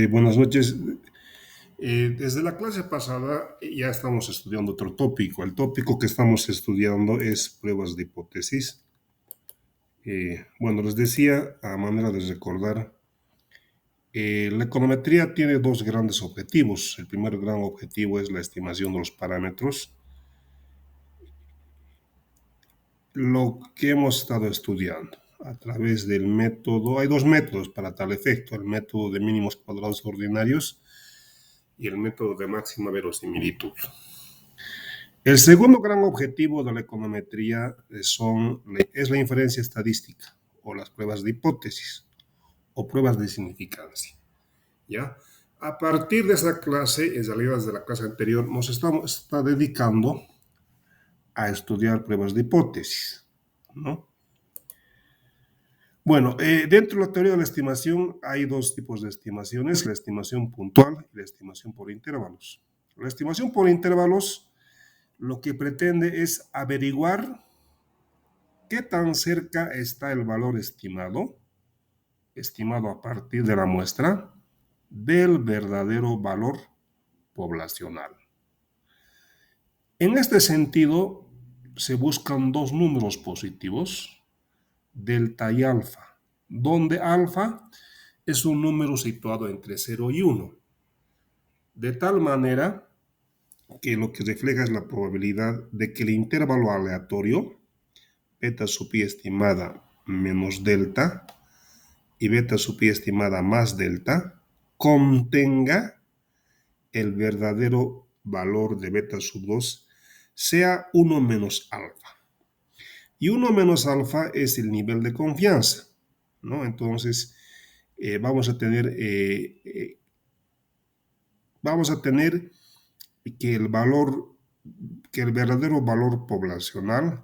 Buenas noches. Desde la clase pasada ya estamos estudiando otro tópico. El tópico que estamos estudiando es pruebas de hipótesis. Les decía, a manera de recordar, la econometría tiene dos grandes objetivos. El primer gran objetivo es la estimación de los parámetros. Lo que hemos estado estudiando a través del método, hay dos métodos para tal efecto, el método de mínimos cuadrados ordinarios y el método de máxima verosimilitud. El segundo gran objetivo de la econometría es la inferencia estadística o las pruebas de hipótesis o pruebas de significancia. ¿Ya? A partir de esa clase, en realidad desde la clase anterior, nos está dedicando a estudiar pruebas de hipótesis, ¿no? Dentro de la teoría de la estimación hay dos tipos de estimaciones, la estimación puntual y la estimación por intervalos. La estimación por intervalos lo que pretende es averiguar qué tan cerca está el valor estimado a partir de la muestra, del verdadero valor poblacional. En este sentido, se buscan dos números positivos, delta y alfa, donde alfa es un número situado entre 0 y 1, de tal manera que lo que refleja es la probabilidad de que el intervalo aleatorio, beta sub i estimada menos delta, y beta sub i estimada más delta, contenga el verdadero valor de beta sub 2 sea 1 menos alfa. Y 1 menos alfa es el nivel de confianza, ¿no? Entonces, vamos a tener que el verdadero valor poblacional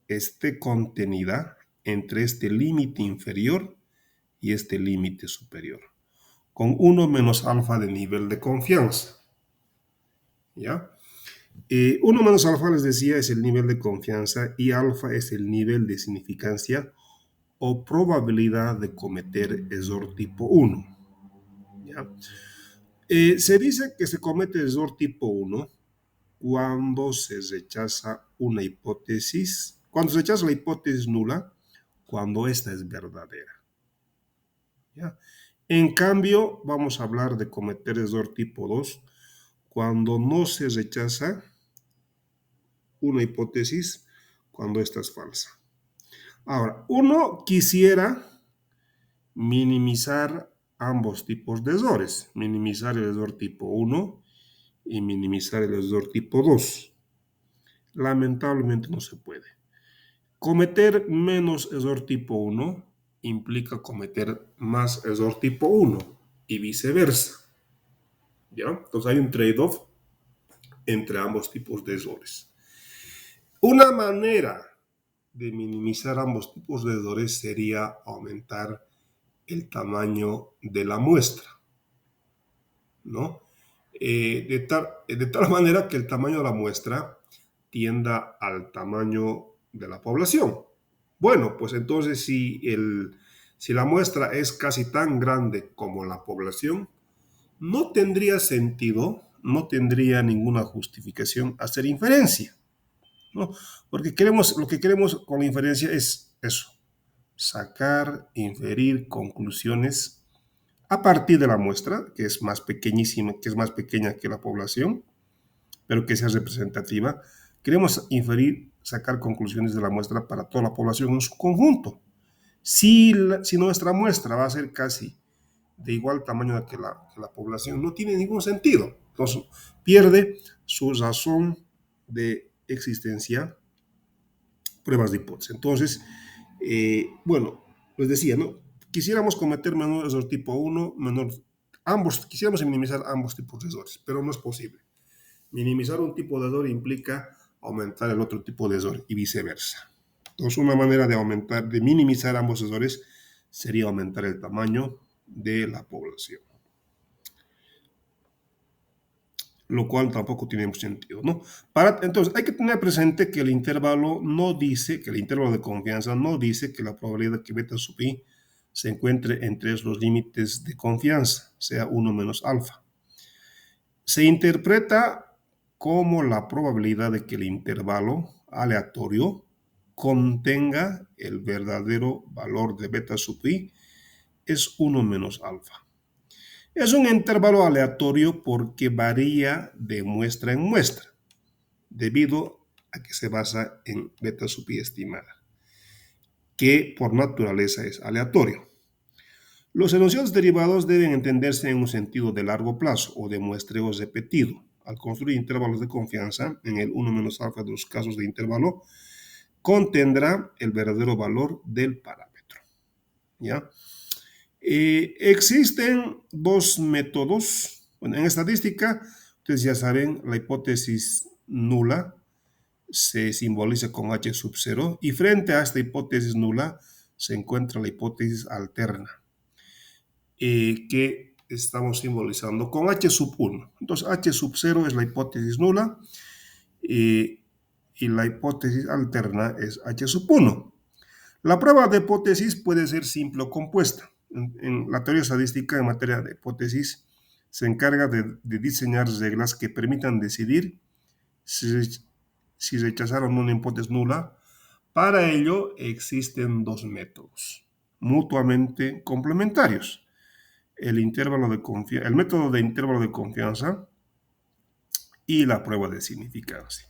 esté contenida entre este límite inferior y este límite superior, con 1 menos alfa de nivel de confianza. ¿Ya? 1 menos alfa, les decía, es el nivel de confianza y alfa es el nivel de significancia o probabilidad de cometer error tipo 1. ¿Ya? Se dice que se comete error tipo 1 cuando se rechaza una hipótesis, cuando se rechaza la hipótesis nula, cuando esta es verdadera. ¿Ya? En cambio, vamos a hablar de cometer error tipo 2 cuando no se rechaza una hipótesis, cuando esta es falsa. Ahora, uno quisiera minimizar ambos tipos de errores, minimizar el error tipo 1 y minimizar el error tipo 2. Lamentablemente no se puede. Cometer menos error tipo 1 implica cometer más error tipo 1 y viceversa. ¿Ya? Entonces hay un trade-off entre ambos tipos de errores. Una manera de minimizar ambos tipos de errores sería aumentar el tamaño de la muestra, ¿no? De tal manera que el tamaño de la muestra tienda al tamaño de la población. Bueno, pues entonces si la muestra es casi tan grande como la población, no tendría sentido, no tendría ninguna justificación hacer inferencia, ¿no? Porque lo que queremos con la inferencia es eso, sacar, inferir conclusiones a partir de la muestra, que es más pequeñísima, que es más pequeña que la población, pero que sea representativa. Queremos inferir, sacar conclusiones de la muestra para toda la población en su conjunto. Si nuestra muestra va a ser casi de igual tamaño que la población, no tiene ningún sentido. Entonces, pierde su razón de existencia pruebas de hipótesis. Entonces, les decía, ¿no? Quisiéramos cometer menor error tipo 1, quisiéramos minimizar ambos tipos de errores, pero no es posible. Minimizar un tipo de error implica aumentar el otro tipo de error y viceversa. Entonces, una manera de minimizar ambos errores sería aumentar el tamaño de la población, lo cual tampoco tiene mucho sentido, ¿no? Entonces, hay que tener presente que el intervalo de confianza no dice que la probabilidad de que beta sub i se encuentre entre los límites de confianza, sea 1 menos alfa. Se interpreta como la probabilidad de que el intervalo aleatorio contenga el verdadero valor de beta sub i es 1 menos alfa. Es un intervalo aleatorio porque varía de muestra en muestra, debido a que se basa en beta sub i estimada, que por naturaleza es aleatorio. Los enunciados derivados deben entenderse en un sentido de largo plazo o de muestreo repetido. Al construir intervalos de confianza, en el 1 menos alfa de los casos de intervalo, contendrá el verdadero valor del parámetro. ¿Ya? Existen dos métodos. Bueno, en estadística, ustedes ya saben, la hipótesis nula se simboliza con H sub 0 y frente a esta hipótesis nula se encuentra la hipótesis alterna, que estamos simbolizando con H sub 1. Entonces, H sub 0 es la hipótesis nula y la hipótesis alterna es H sub 1. La prueba de hipótesis puede ser simple o compuesta. En la teoría estadística en materia de hipótesis se encarga de diseñar reglas que permitan decidir si rechazaron una hipótesis nula. Para ello existen dos métodos mutuamente complementarios. El método de intervalo de confianza y la prueba de significancia.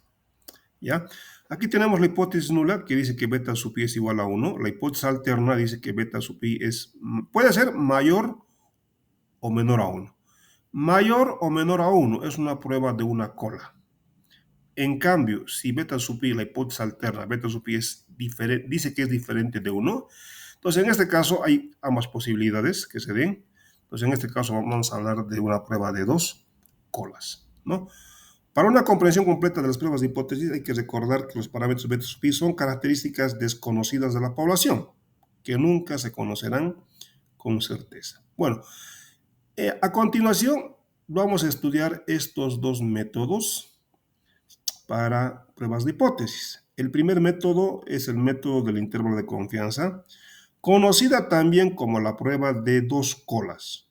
¿Ya? Aquí tenemos la hipótesis nula que dice que beta sub i es igual a 1. La hipótesis alterna dice que beta sub i puede ser mayor o menor a 1. Mayor o menor a 1 es una prueba de una cola. En cambio, si beta sub i, la hipótesis alterna, beta sub i dice que es diferente de 1, entonces en este caso hay ambas posibilidades que se den. Entonces en este caso vamos a hablar de una prueba de dos colas, ¿no? Para una comprensión completa de las pruebas de hipótesis hay que recordar que los parámetros beta sub i son características desconocidas de la población, que nunca se conocerán con certeza. Bueno, a continuación vamos a estudiar estos dos métodos para pruebas de hipótesis. El primer método es el método del intervalo de confianza, conocida también como la prueba de dos colas,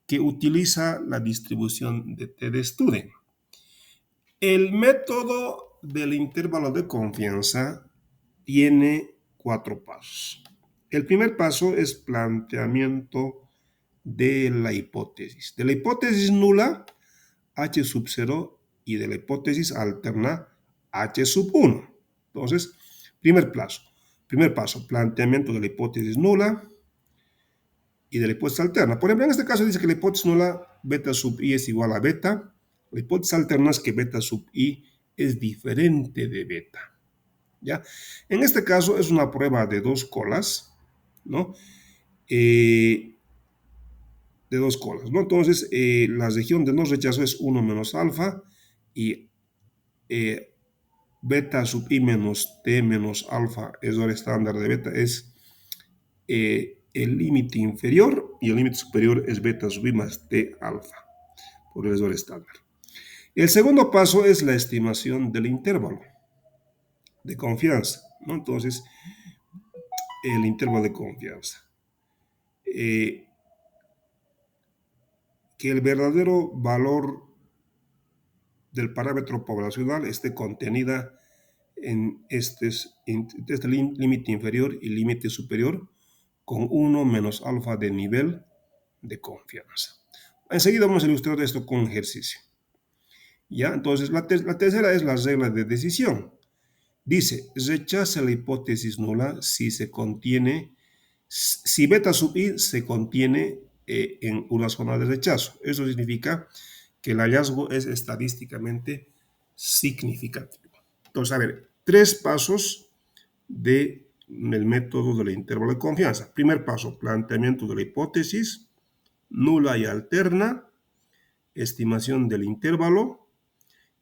que utiliza la distribución de T de Student. El método del intervalo de confianza tiene 4 pasos. El primer paso es planteamiento de la hipótesis. De la hipótesis nula, H sub 0, y de la hipótesis alterna, H sub 1. Entonces, primer paso, planteamiento de la hipótesis nula y de la hipótesis alterna. Por ejemplo, en este caso dice que la hipótesis nula, beta sub i es igual a beta. La hipótesis alterna es que beta sub i es diferente de beta. ¿Ya? En este caso es una prueba de dos colas, ¿no? De dos colas, ¿no? Entonces, la región de no rechazo es 1 menos alfa y beta sub i menos t menos alfa, error estándar de beta, es el límite inferior y el límite superior es beta sub i más t alfa, por el error estándar. El segundo paso es la estimación del intervalo de confianza, ¿no? Entonces, el intervalo de confianza. Que el verdadero valor del parámetro poblacional esté contenida en este límite inferior y límite superior con 1 menos alfa de nivel de confianza. Enseguida vamos a ilustrar esto con un ejercicio. ¿Ya? Entonces, la tercera es la regla de decisión. Dice, rechaza la hipótesis nula si beta sub i se contiene en una zona de rechazo. Eso significa que el hallazgo es estadísticamente significativo. Entonces, a ver, 3 pasos del método del intervalo de confianza. Primer paso, planteamiento de la hipótesis nula y alterna, estimación del intervalo,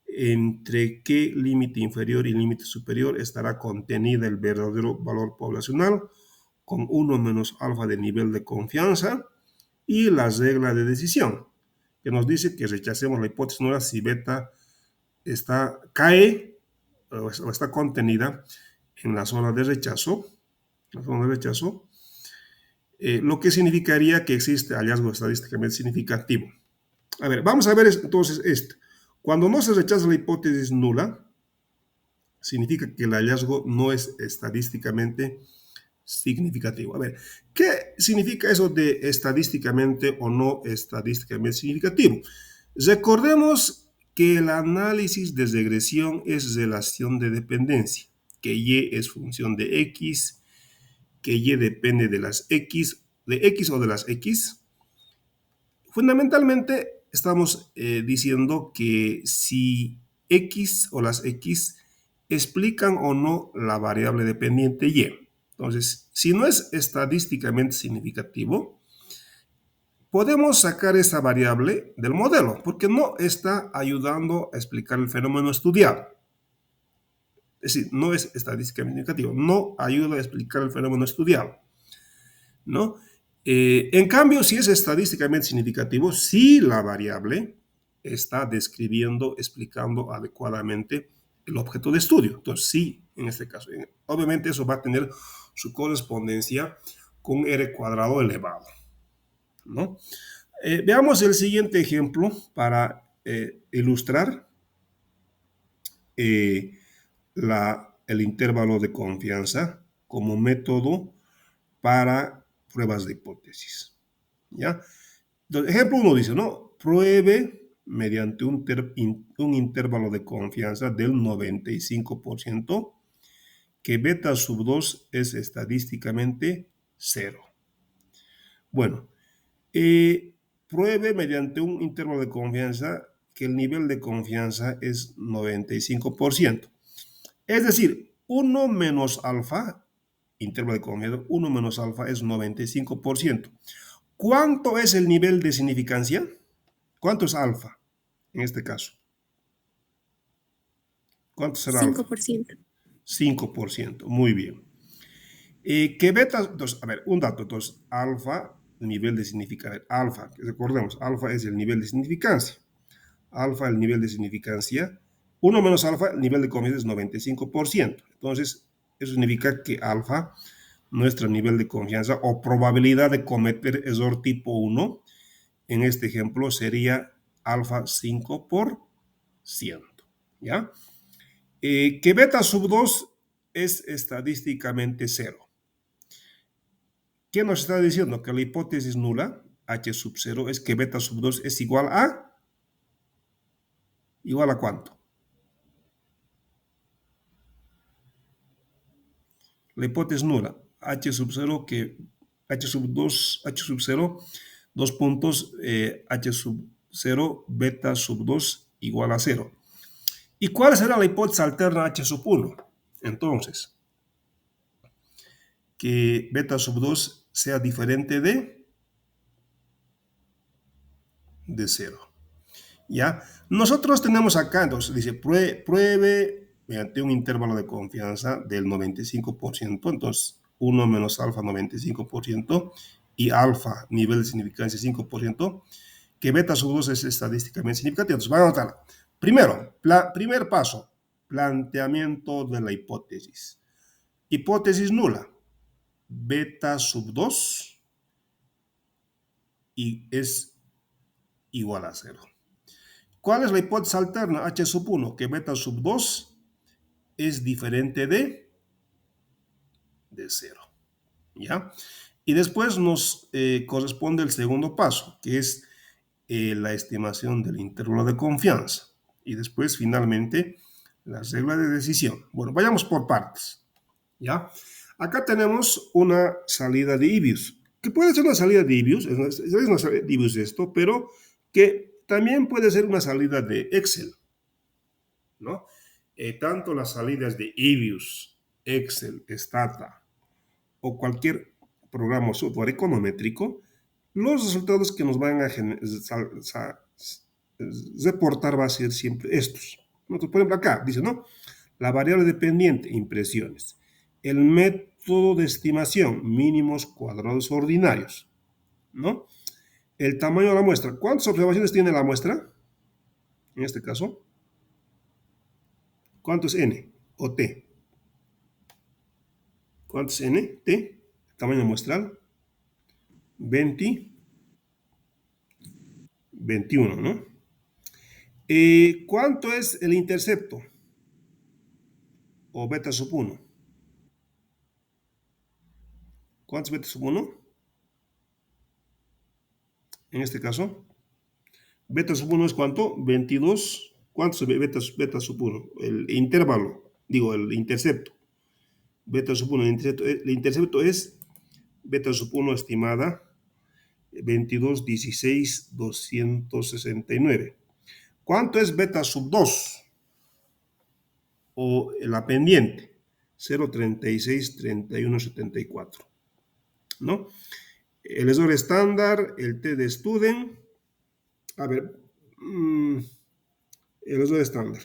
entre qué límite inferior y límite superior estará contenida el verdadero valor poblacional con 1 menos alfa de nivel de confianza y la regla de decisión, que nos dice que rechacemos la hipótesis nula si beta cae o está contenida en la zona de rechazo, lo que significaría que existe hallazgo estadísticamente significativo. A ver, vamos a ver entonces esto. Cuando no se rechaza la hipótesis nula, significa que el hallazgo no es estadísticamente significativo. A ver, ¿qué significa eso de estadísticamente o no estadísticamente significativo? Recordemos que el análisis de regresión es relación de dependencia, que Y es función de X, que Y depende de las X, de X o de las X. Fundamentalmente estamos diciendo que si X o las X explican o no la variable dependiente Y. Entonces, si no es estadísticamente significativo, podemos sacar esa variable del modelo, porque no está ayudando a explicar el fenómeno estudiado. Es decir, no es estadísticamente significativo, no ayuda a explicar el fenómeno estudiado, ¿no? En cambio, si es estadísticamente significativo, si la variable está describiendo, explicando adecuadamente el objeto de estudio. Entonces, sí, en este caso. Obviamente eso va a tener su correspondencia con r cuadrado elevado, ¿no? Veamos el siguiente ejemplo para ilustrar el intervalo de confianza como método para pruebas de hipótesis. ¿Ya? Entonces, ejemplo 1 dice, ¿no? Pruebe mediante un intervalo de confianza del 95% que beta sub 2 es estadísticamente cero. Bueno, pruebe mediante un intervalo de confianza que el nivel de confianza es 95%. Es decir, 1 menos alfa, intervalo de confianza, 1 menos alfa es 95%. ¿Cuánto es el nivel de significancia? ¿Cuánto es alfa en este caso? ¿Cuánto será alfa? 5%. 5%. Muy bien. ¿Qué beta? Entonces, a ver, un dato. Entonces, alfa, nivel de significancia. Alfa, recordemos, alfa es el nivel de significancia. Alfa, el nivel de significancia. 1 menos alfa, el nivel de confianza es 95%. Entonces, eso significa que alfa, nuestro nivel de confianza o probabilidad de cometer error tipo 1, en este ejemplo sería alfa 5%. ¿Ya? Que beta sub 2 es estadísticamente cero. ¿Qué nos está diciendo? Que la hipótesis nula, h sub 0, es que beta sub 2 es igual a... ¿Igual a cuánto? La hipótesis nula, h sub 0, que h sub 2, h sub 0, dos puntos, h sub 0, beta sub 2 igual a 0. ¿Y cuál será la hipótesis alterna h sub 1? Entonces, que beta sub 2 sea diferente de 0. ¿Ya? Nosotros tenemos acá, entonces, dice, pruebe mediante un intervalo de confianza del 95%, entonces 1 menos alfa 95% y alfa, nivel de significancia 5%, que beta sub 2 es estadísticamente significativo. Entonces, vamos a anotar. Primero, primer paso, planteamiento de la hipótesis. Hipótesis nula, beta sub 2 y es igual a 0. ¿Cuál es la hipótesis alterna? H sub 1, que beta sub 2 es diferente de 0. ¿Ya? Y después nos corresponde el segundo paso, que es la estimación del intervalo de confianza. Y después, finalmente, la regla de decisión. Bueno, vayamos por partes. ¿Ya? Acá tenemos una salida de Ibius, que puede ser una salida de Ibius, es una salida de Ibius esto, pero que también puede ser una salida de Excel, ¿no? Tanto las salidas de Ibius, Excel, Stata o cualquier programa o software econométrico, los resultados que nos van a reportar va a ser siempre estos. Entonces, por ejemplo, acá dice, ¿no? La variable dependiente, impresiones. El método de estimación, mínimos cuadrados ordinarios, ¿no? El tamaño de la muestra. ¿Cuántas observaciones tiene la muestra? En este caso, ¿cuánto es n o t? ¿Cuánto es n? T, tamaño muestral. 20, 21, ¿no? ¿Cuánto es el intercepto? O beta sub 1. ¿Cuánto es beta sub 1? En este caso, beta sub 1 es ¿cuánto? 22. ¿Cuánto es beta sub 1? El intervalo, digo, el intercepto. Beta sub 1, el intercepto es beta sub 1 estimada 22, 16, 269. ¿Cuánto es beta sub 2? O la pendiente, 0,36, 31,74. ¿No? El error estándar, el T de Student. A ver, el error estándar.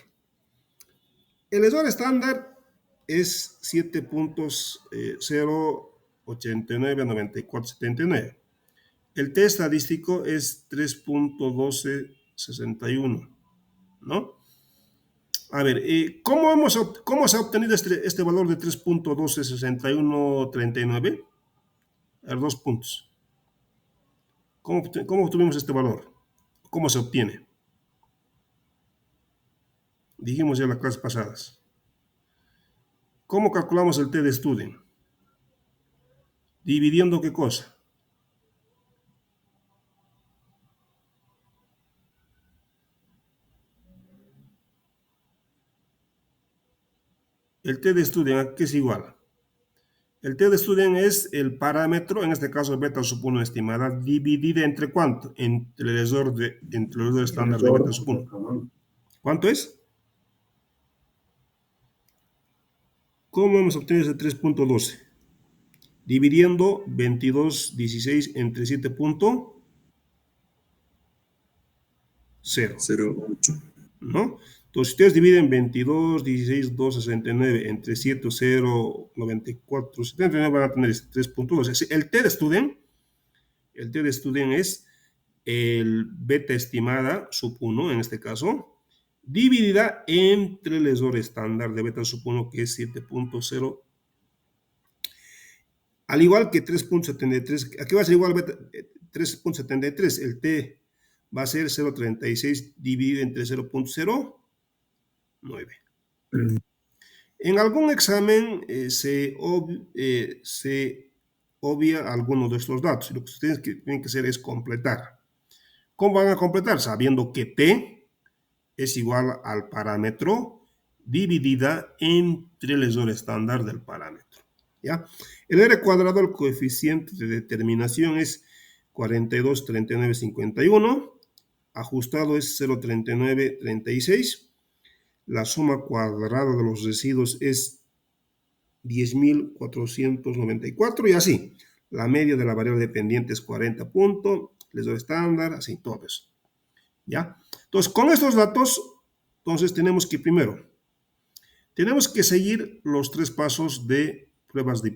El error estándar es 7.0899479. El T estadístico es 3.1261, ¿no? A ver, ¿cómo se ha obtenido este valor de 3.126139? A ver, 2 puntos. ¿Cómo obtuvimos este valor? ¿Cómo se obtiene? Dijimos ya en las clases pasadas. ¿Cómo calculamos el T de Student? ¿Dividiendo qué cosa? El T de Student, ¿a qué es igual? El T de Student es el parámetro, en este caso beta sub 1 estimada, dividida entre ¿cuánto? Entre el error estándar de beta sub 1. ¿Cuánto es? ¿Cómo hemos obtenido ese 3.12? Dividiendo 22,16 entre 7.0. 0,8. ¿No? Entonces, si ustedes dividen 22, 16, 269 entre 7, 0, 94, 79, van a tener 3.2. El T de Student es el beta estimada sub 1, en este caso, dividida entre el error estándar de beta sub 1, que es 7.0. Al igual que 3.73, aquí va a ser igual a 3.73, el T va a ser 0.36 dividido entre 0.09. En algún examen se obvia alguno de estos datos. Lo que ustedes tienen que hacer es completar. ¿Cómo van a completar? Sabiendo que T es igual al parámetro dividida entre el error estándar del parámetro. ¿Ya? El R cuadrado, el coeficiente de determinación es 42,39,51. Ajustado es 0,3936. La suma cuadrada de los residuos es 10.494 y así. La media de la variable dependiente es 40 puntos, les doy estándar, así, todo eso. ¿Ya? Entonces, con estos datos, entonces tenemos que primero, tenemos que seguir los 3 pasos de pruebas de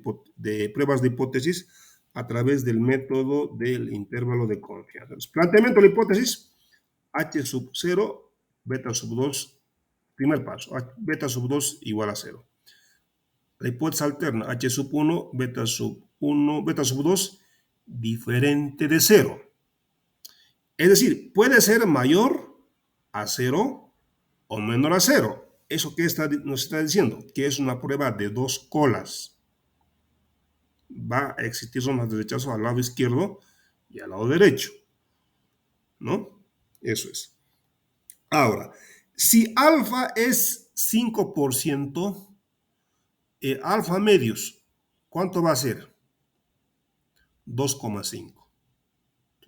hipótesis a través del método del intervalo de confianza. Entonces, planteamiento de la hipótesis, H sub 0, beta sub 2, primer paso, beta sub 2 igual a 0. La hipótesis alterna, H sub 1, beta sub 1, beta sub 2, diferente de 0. Es decir, puede ser mayor a 0 o menor a 0. ¿Eso qué nos está diciendo? Que es una prueba de 2 colas. Va a existir zonas de rechazo al lado izquierdo y al lado derecho. ¿No? Eso es. Ahora, si alfa es 5%, alfa medios, ¿cuánto va a ser? 2,5.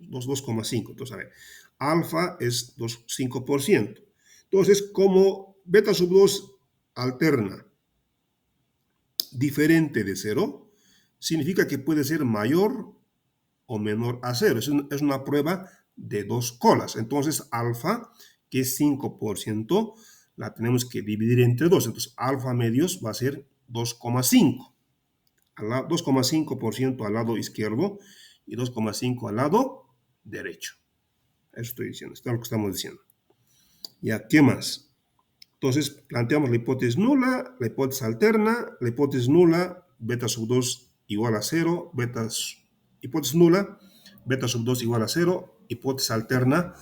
2,5. Entonces, a ver, alfa es 5%. Entonces, como beta sub 2 alterna diferente de 0, significa que puede ser mayor o menor a 0. Es una prueba de 2 colas. Entonces, alfa, que es 5%, la tenemos que dividir entre 2. Entonces, alfa medios va a ser 2,5. 2,5% al lado izquierdo y 2,5 al lado derecho. Eso estoy diciendo, esto es lo que estamos diciendo. Ya, ¿qué más? Entonces, planteamos la hipótesis nula, la hipótesis alterna, la hipótesis nula, beta sub 2 igual a 0, hipótesis nula, beta sub 2 igual a 0, hipótesis alterna,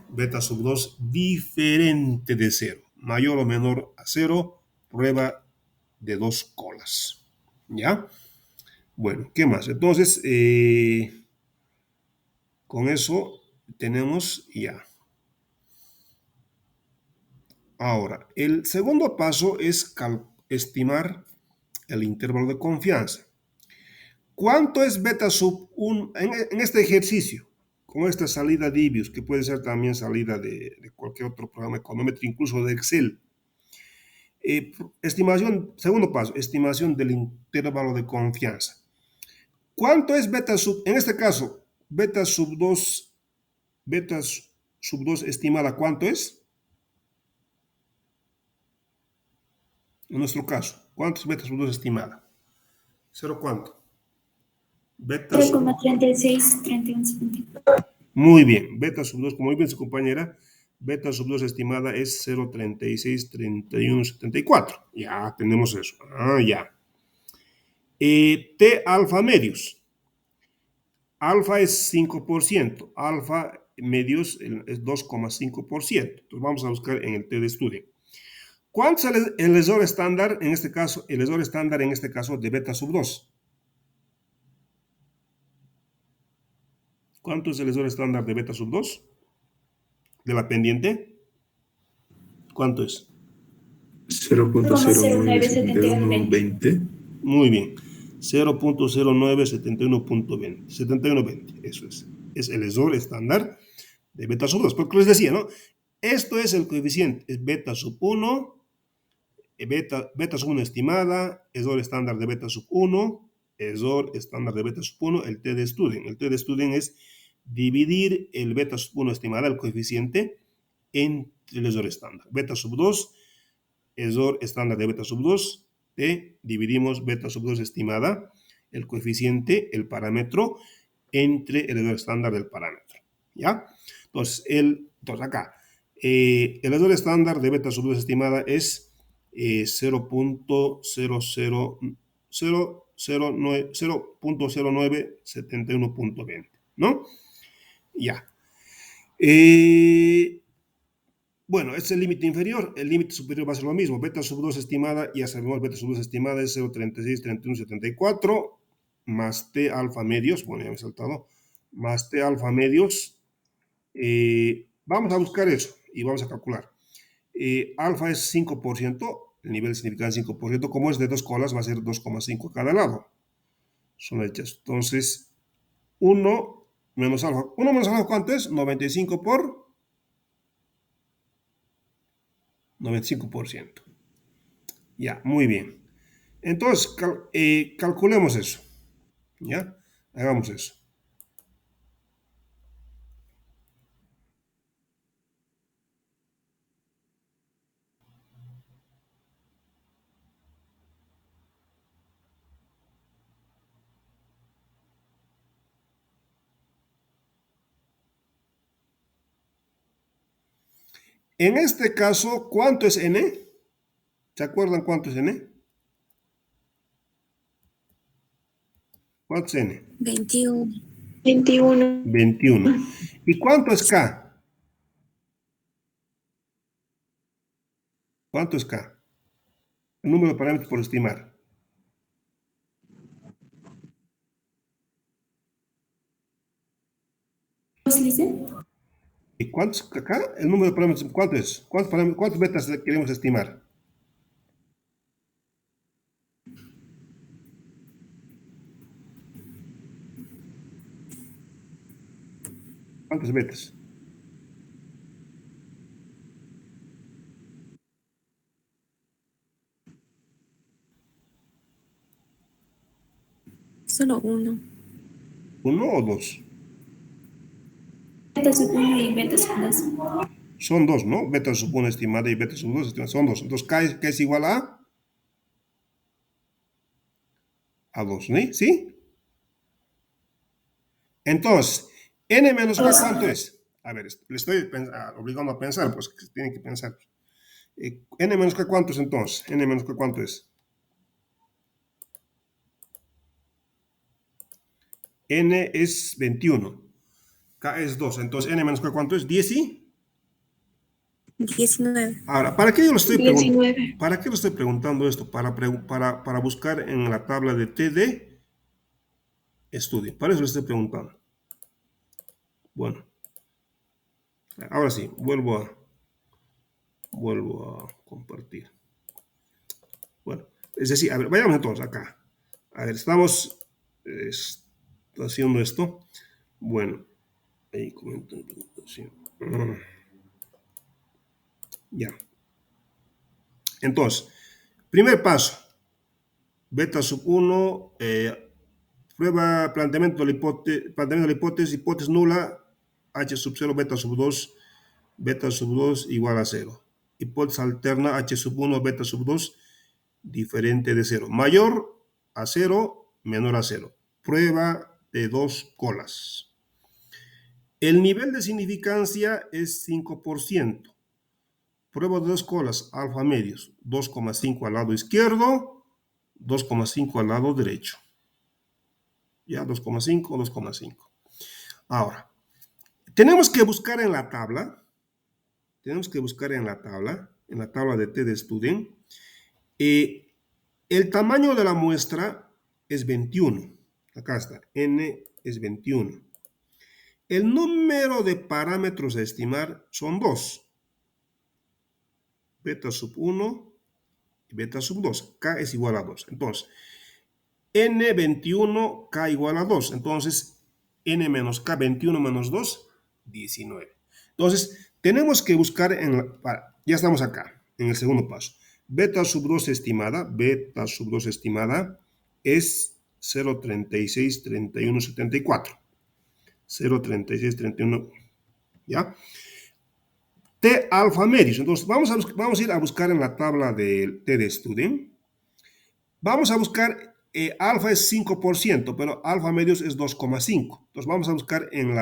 beta sub 2 diferente de 0, mayor o menor a 0, prueba de 2 colas. ¿Ya? Bueno, ¿qué más? Entonces, con eso tenemos ya. Ahora, el segundo paso es estimar el intervalo de confianza. ¿Cuánto es beta sub 1 en este ejercicio? Con esta salida de Ibius, que puede ser también salida de cualquier otro programa económetro, incluso de Excel. Estimación, segundo paso, estimación del intervalo de confianza. ¿Cuánto es beta sub, en este caso, beta sub 2, estimada, ¿cuánto es? En nuestro caso, ¿cuánto es beta sub 2 estimada? ¿Cero cuánto? Beta 0,36, 31, muy bien, beta sub 2, como muy bien su compañera, beta sub 2 estimada es 0,36, 31,74. Ya tenemos eso. Ya. T alfa medios. Alfa es 5%, alfa medios es 2,5%. Entonces vamos a buscar en el T de estudio. ¿Cuánto es el error estándar en este caso? El error estándar en este caso de beta sub 2. ¿Cuánto es el error estándar de beta sub 2? De la pendiente. ¿Cuánto es? 0,097120. Muy bien. 0.0971.20. 71.20. Eso es. Es el error estándar de beta sub 2. Porque les decía, ¿no? Esto es el coeficiente. Es beta sub 1. Beta sub 1 estimada. Error estándar de beta sub 1. Error estándar de beta sub 1. El T de Student. El T de Student es dividir el beta sub 1 estimada, el coeficiente, entre el error estándar. Beta sub 2. Error estándar de beta sub 2. Dividimos beta sub 2 estimada, el coeficiente, el parámetro, entre el error estándar del parámetro. ¿Ya? Entonces, acá, el error estándar de beta sub 2 estimada es 0.0971.20, ¿no? Ya. Bueno, este es el límite inferior, el límite superior va a ser lo mismo. Beta sub 2 estimada, ya sabemos, beta sub 2 estimada es 0.36, 31,74, más T alfa medios, bueno, ya me he saltado, más T alfa medios. Vamos a buscar eso y vamos a calcular. Alfa es 5%, el nivel significado es 5%, como es de 2 colas, va a ser 2,5 a cada lado. Son hechas. Entonces, 1 menos alfa. 1 menos alfa, ¿cuánto es? 95 por 95%. Ya, muy bien. Entonces, calculemos eso. ¿Ya? Hagamos eso. En este caso, ¿cuánto es n? ¿Se acuerdan cuánto es n? ¿Cuánto es n? 21. 21. ¿Y cuánto es k? ¿Cuánto es k? El número de parámetros por estimar. ¿Y cuánto es acá? El número de parámetros, ¿cuánto es? ¿Cuántos betas queremos estimar? ¿Cuántas betas? Solo uno. ¿Uno o dos? Beta sub 1 y beta sub 2. Son dos, ¿no? Beta sub 1 estimada y beta sub 2 estimada. Son dos. Entonces, ¿qué es igual a 2, ¿no? ¿Sí? Entonces, n menos k, ¿cuánto es? A ver, le estoy obligando a pensar, pues que tienen que pensar. N menos k, ¿cuánto es entonces? N menos k, ¿cuánto es? N es 21. K es 2. Entonces, N menos K, ¿cuánto es? 10 y... 19. Ahora, ¿para qué yo lo estoy 19. ¿Para qué lo estoy preguntando esto? Para buscar en la tabla de T de estudio. Para eso lo estoy preguntando. Bueno, ahora sí, vuelvo a compartir. Bueno, es decir, a ver, vayamos entonces acá. A ver, estamos haciendo esto. Bueno, ahí comento. Sí. Ya. Entonces, primer paso. Beta sub 1, prueba planteamiento de la hipótesis nula, H sub 0, beta sub 2 igual a 0. Hipótesis alterna, H sub 1, beta sub 2, diferente de 0. Mayor a 0, menor a 0. Prueba de dos colas. El nivel de significancia es 5%. Prueba de dos colas, alfa medios, 2,5 al lado izquierdo, 2,5 al lado derecho. Ya, 2,5, 2,5. Ahora, tenemos que buscar en la tabla, en la tabla de T de Student, el tamaño de la muestra es 21. Acá está, N es 21. El número de parámetros a estimar son 2. Beta sub 1 y beta sub 2. K es igual a 2. Entonces, N21, K igual a 2. Entonces, N menos K, 21 menos 2, 19. Entonces, tenemos que buscar ya estamos acá, en el segundo paso. Beta sub 2 estimada es 0,36, 31, 74. 0,36, 31, ¿ya? T alfa medios. Entonces, vamos a ir a buscar en la tabla de T de Student. Vamos a buscar, alfa es 5%, pero alfa medios es 2,5. Entonces, vamos a buscar en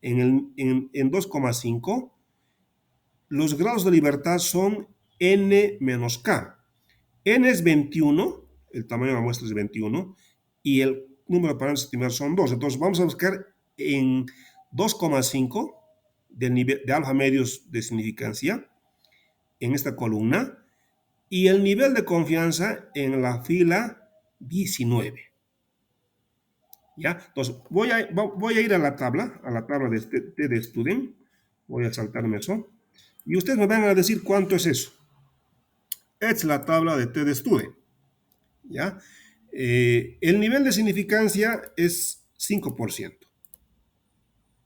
2,5. Los grados de libertad son N menos K. N es 21, el tamaño de la muestra es 21, y el número de parámetros estimados son 2. Entonces, vamos a buscar en 2,5 del nivel de alfa medios de significancia en esta columna y el nivel de confianza en la fila 19. ¿Ya? Entonces, voy a ir a la tabla de Student. Voy a saltarme eso. Y ustedes me van a decir cuánto es eso. Es la tabla de T de Student. ¿Ya? El nivel de significancia es 5%.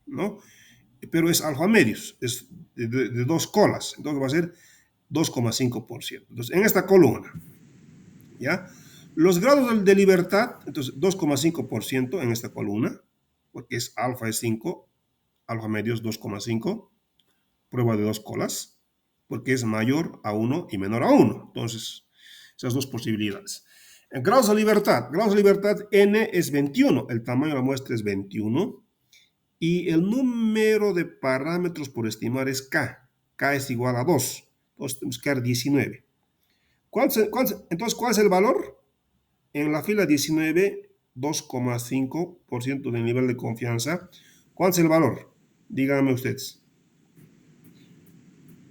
¿No? Pero es alfa medios, es de dos colas, entonces va a ser 2,5%. Entonces, en esta columna, ¿ya? Los grados de libertad, entonces 2,5% en esta columna, porque es alfa es 5, alfa medios 2,5, prueba de dos colas, porque es mayor a 1 y menor a 1. Entonces, esas dos posibilidades. En grados de libertad, N es 21, el tamaño de la muestra es 21, y el número de parámetros por estimar es K. K es igual a 2. Entonces, buscar 19. Entonces, ¿cuál es el valor? En la fila 19, 2,5% del nivel de confianza. ¿Cuál es el valor? Díganme ustedes.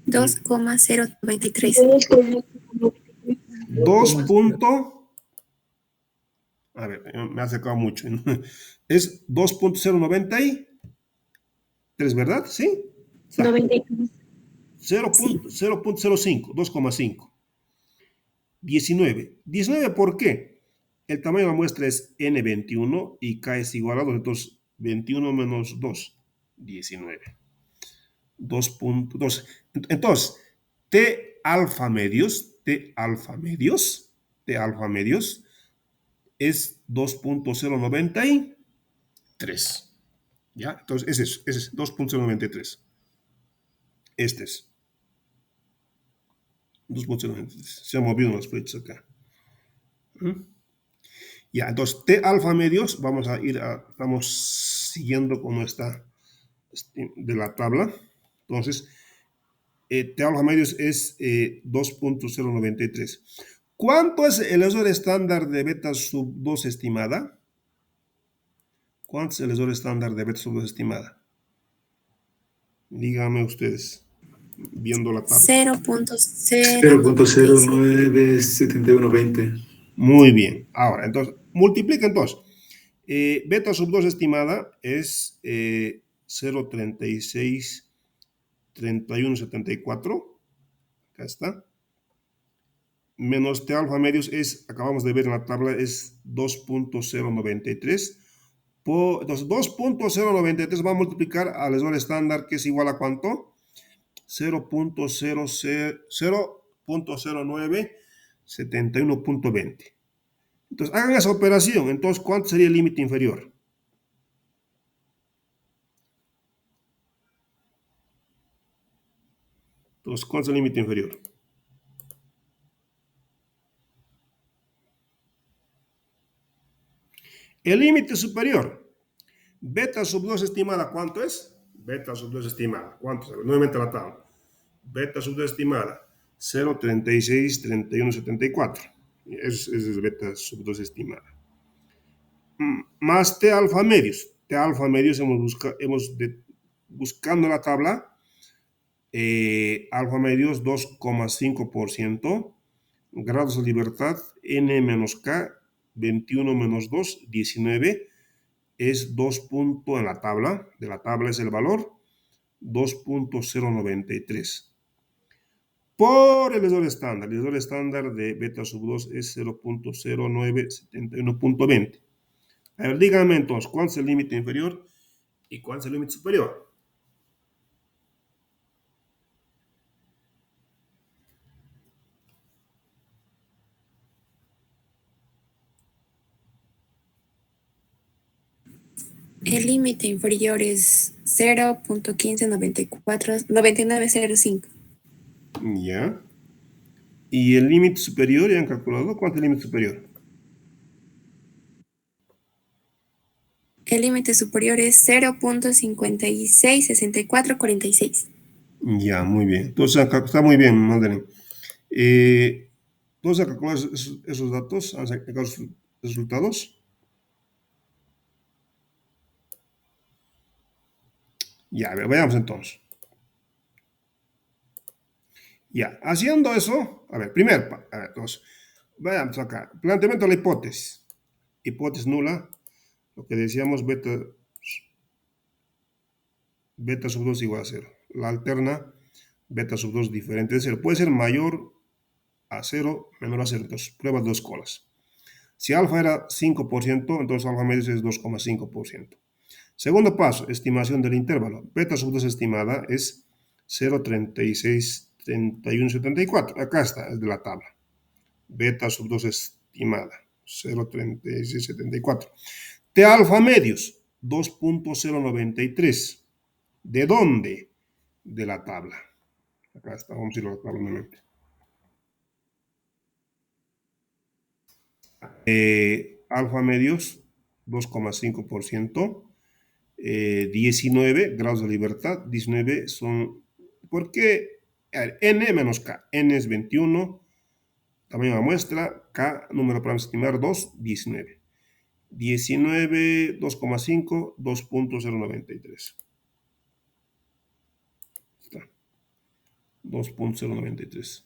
2,093. 2. A ver, me ha acercado mucho. Es 2,093, ¿verdad? ¿Sí? 93. 0,05, 2,5. 19. 19, ¿por qué? El tamaño de la muestra es N21 y K es igual a 2. Entonces, 21 menos 2, 19. 2,2. Entonces, T alfa medios es 2,093. ¿Ya? Entonces, ese es 2,093. Este es 2,093. Se han movido las flechas acá. Ya, entonces T alfa medios, estamos siguiendo con esta de la tabla. Entonces, T alfa medios es 2,093. ¿Cuánto es el error estándar de beta sub 2 estimada? ¿Cuánto es el error estándar de beta sub 2 estimada? Díganme ustedes, viendo la tabla. 0.096. 0.097120. Muy bien. Ahora, entonces, multiplica entonces. Beta sub 2 estimada es 0.363174. Acá está. Menos T alfa medios es, acabamos de ver en la tabla, es 2.093. Entonces, 2.093 va a multiplicar al error estándar, que es igual a ¿cuánto? 0.0971.20. Entonces, hagan esa operación. Entonces, ¿cuánto sería el límite inferior? Entonces, ¿cuánto es el límite inferior? El límite superior. Beta sub 2 estimada, ¿cuánto es? Beta sub 2 estimada, ¿cuánto es? Nuevamente la tabla. Beta sub 2 estimada, 0.363174. Esa es beta sub 2 estimada. Más T alfa medios. T alfa medios buscando la tabla, alfa medios 2,5%, grados de libertad n menos k, 21 menos 2, 19, es 2 puntos en la tabla, de la tabla es el valor 2.093. Por el error estándar de beta sub 2 es 0.0971.20. A ver, díganme entonces, ¿cuál es el límite inferior y cuál es el límite superior? El límite inferior es 0.15949905. Ya. ¿Y el límite superior? ¿Ya han calculado? ¿Cuánto es el límite superior? El límite superior es 0.566446. Ya, muy bien. Entonces, está muy bien, Madeleine. Entonces, ¿han calculado esos datos? ¿Han sacado los resultados? Ya, a ver, veamos entonces. Ya, haciendo eso, a ver, primero, a ver, entonces, veamos acá. Planteamiento de la hipótesis. Hipótesis nula, lo que decíamos, beta sub 2 igual a 0. La alterna, beta sub 2 diferente de 0. Puede ser mayor a 0, menor a 0. Entonces, prueba dos colas. Si alfa era 5%, entonces alfa medio es 2,5%. Segundo paso, estimación del intervalo. Beta sub 2 estimada es 0.363174. Acá está, es de la tabla. Beta sub 2 estimada, 0.3674. T alfa medios, 2.093. ¿De dónde? De la tabla. Acá está, vamos a ir a la tabla nuevamente. Alfa medios, 2,5%. 19 grados de libertad, 19 son, ¿por qué? N menos K, N es 21, tamaño de la muestra, K, número para estimar 2, 19. 19, 2,5, 2.093. Está, 2.093.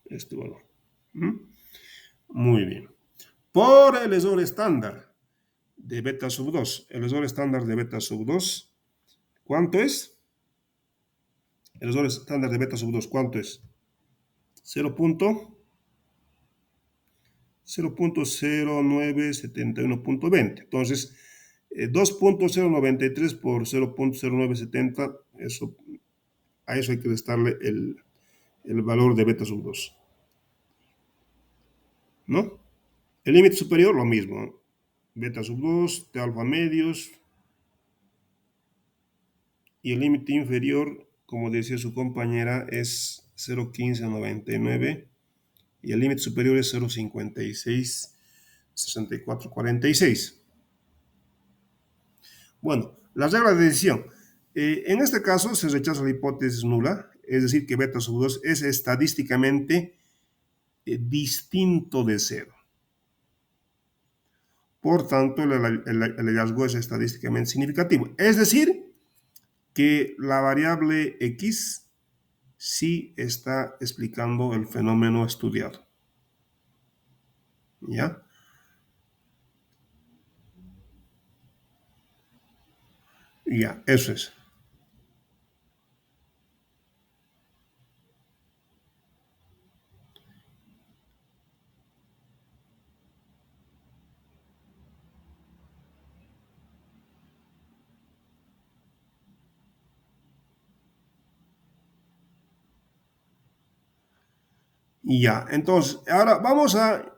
Este valor. Muy bien. Por el error estándar de beta sub 2, el error estándar de beta sub 2, ¿cuánto es? El error estándar de beta sub 2, ¿cuánto es? 0.0971.20. Entonces, 2.093 por 0.0970, eso, a eso hay que restarle el valor de beta sub 2. ¿No? El límite superior, lo mismo. Beta sub 2, T alfa medios. Y el límite inferior, como decía su compañera, es 0.1599. Y el límite superior es 0.566446. Bueno, las reglas de decisión. En este caso se rechaza la hipótesis nula, es decir, que beta sub 2 es estadísticamente distinto de 0. Por tanto, el hallazgo es estadísticamente significativo. Es decir, que la variable X sí está explicando el fenómeno estudiado. ¿Ya? Ya, eso es. Ya, entonces, ahora vamos a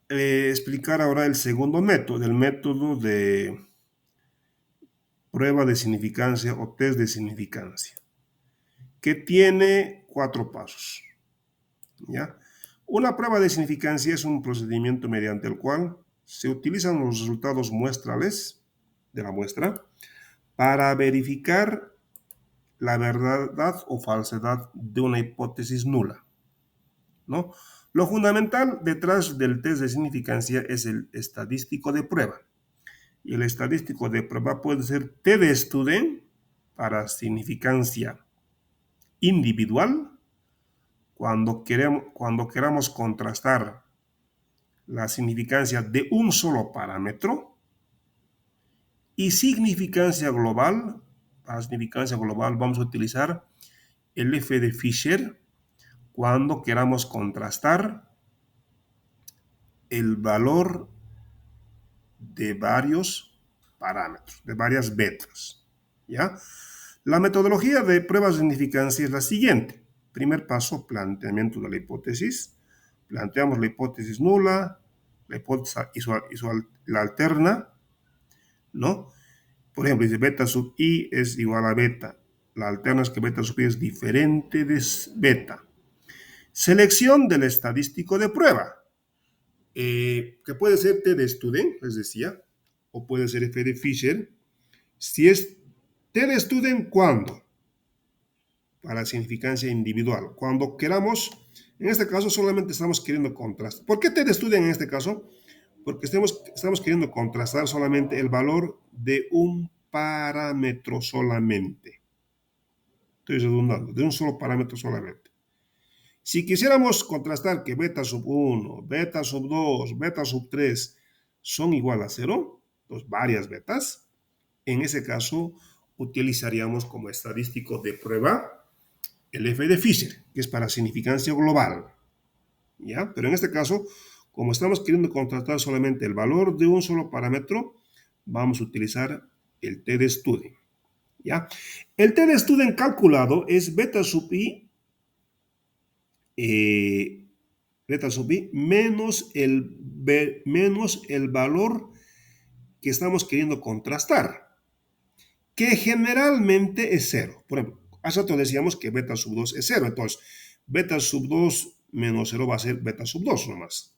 explicar ahora el segundo método, el método de prueba de significancia o test de significancia, que tiene 4 pasos. ¿Ya? Una prueba de significancia es un procedimiento mediante el cual se utilizan los resultados muestrales de la muestra para verificar la verdad o falsedad de una hipótesis nula, ¿no? Lo fundamental detrás del test de significancia es el estadístico de prueba. Y el estadístico de prueba puede ser T de Student para significancia individual, cuando queramos contrastar la significancia de un solo parámetro, y significancia global. Para significancia global vamos a utilizar el F de Fisher cuando queramos contrastar el valor de varios parámetros, de varias betas. ¿Ya? La metodología de pruebas de significancia es la siguiente. Primer paso, planteamiento de la hipótesis. Planteamos la hipótesis nula, la hipótesis la alterna, ¿no? Por ejemplo, dice beta sub i es igual a beta. La alterna es que beta sub i es diferente de beta. Selección del estadístico de prueba, que puede ser T de Student, les decía, o puede ser F de Fisher. Si es T de Student, ¿cuándo? Para significancia individual. Cuando queramos, en este caso solamente estamos queriendo contrastar. ¿Por qué T de Student en este caso? Porque estamos queriendo contrastar solamente el valor de un parámetro solamente. Estoy redundando, de un solo parámetro solamente. Si quisiéramos contrastar que beta sub 1, beta sub 2, beta sub 3 son igual a 0, pues varias betas, en ese caso utilizaríamos como estadístico de prueba el F de Fisher, que es para significancia global. ¿Ya? Pero en este caso, como estamos queriendo contrastar solamente el valor de un solo parámetro, vamos a utilizar el T de Student. ¿Ya? El T de Student calculado es beta sub i menos el valor que estamos queriendo contrastar, que generalmente es 0. Por ejemplo, hace rato decíamos que beta sub 2 es 0, entonces beta sub 2 menos 0 va a ser beta sub 2 nomás.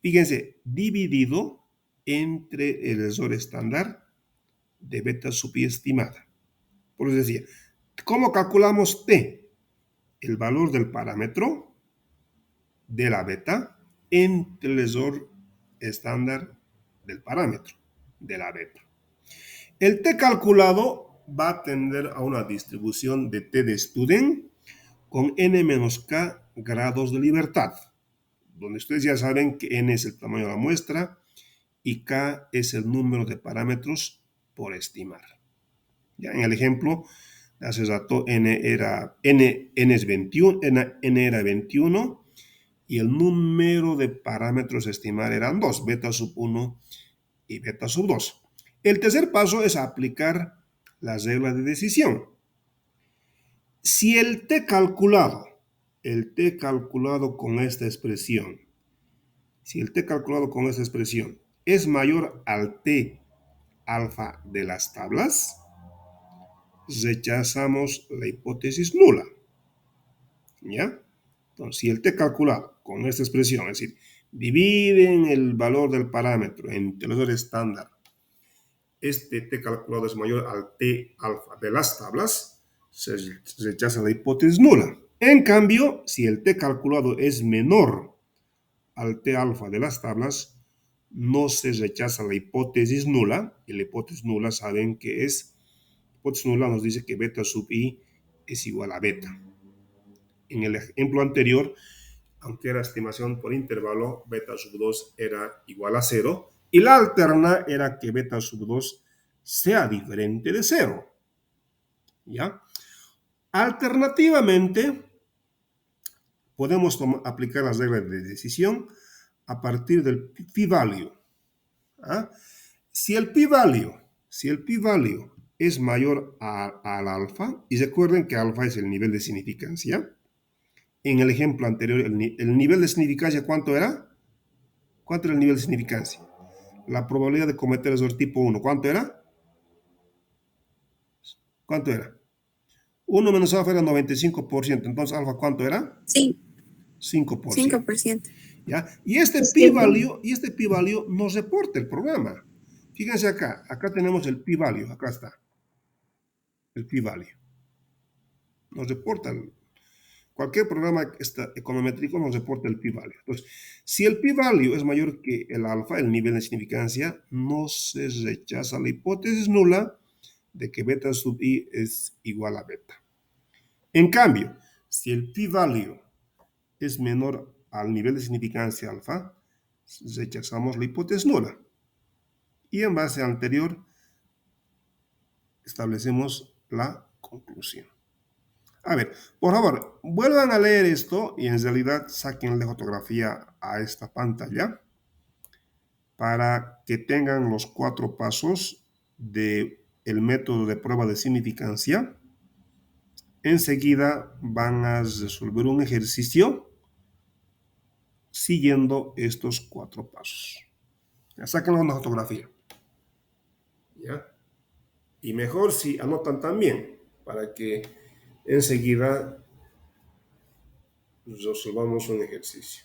Fíjense, dividido entre el error estándar de beta sub i estimada. Por eso decía, ¿cómo calculamos T? El valor del parámetro de la beta entre el error estándar del parámetro de la beta. El T calculado va a tender a una distribución de T de Student con n-k grados de libertad, donde ustedes ya saben que n es el tamaño de la muestra y k es el número de parámetros por estimar. Ya en el ejemplo, hace rato n es 21, n era 21 y el número de parámetros a estimar eran 2, beta sub 1 y beta sub 2. El tercer paso es aplicar las reglas de decisión. Si el t calculado con esta expresión, es mayor al t alfa de las tablas, rechazamos la hipótesis nula. ¿Ya? Entonces, si el t calculado con esta expresión, es decir, dividen el valor del parámetro entre el valor estándar, este t calculado es mayor al t alfa de las tablas, se rechaza la hipótesis nula. En cambio, si el t calculado es menor al t alfa de las tablas, no se rechaza la hipótesis nula, y la hipótesis nula saben que es, hipótesis nula nos dice que beta sub i es igual a beta. En el ejemplo anterior, aunque era estimación por intervalo, beta sub 2 era igual a 0, y la alterna era que beta sub 2 sea diferente de 0. ¿Ya? Alternativamente, podemos aplicar las reglas de decisión a partir del p-value. ¿Ah? Si el p-value es mayor al alfa, y recuerden que alfa es el nivel de significancia, en el ejemplo anterior, el nivel de significancia, ¿cuánto era? ¿Cuánto era el nivel de significancia? La probabilidad de cometer error tipo 1, ¿cuánto era? ¿Cuánto era? 1 menos alfa era 95%, entonces alfa, ¿cuánto era? Sí, 5%. 5%. ¿Ya? Y este p-value nos reporta el programa. Fíjense acá tenemos el p-value, acá está, el p-value. Nos reporta, cualquier programa econométrico nos reporta el p-value. Entonces, si el p-value es mayor que el alfa, el nivel de significancia, no se rechaza la hipótesis nula de que beta sub i es igual a beta. En cambio, si el p-value es menor al nivel de significancia alfa, rechazamos la hipótesis nula. Y en base al anterior, establecemos la conclusión. A ver, por favor, vuelvan a leer esto y en realidad saquenle fotografía a esta pantalla para que tengan los 4 pasos del método de prueba de significancia. Enseguida van a resolver un ejercicio siguiendo estos 4 pasos. Ya, sáquenle una fotografía. ¿Ya? Y mejor si anotan también, para que enseguida resolvamos un ejercicio.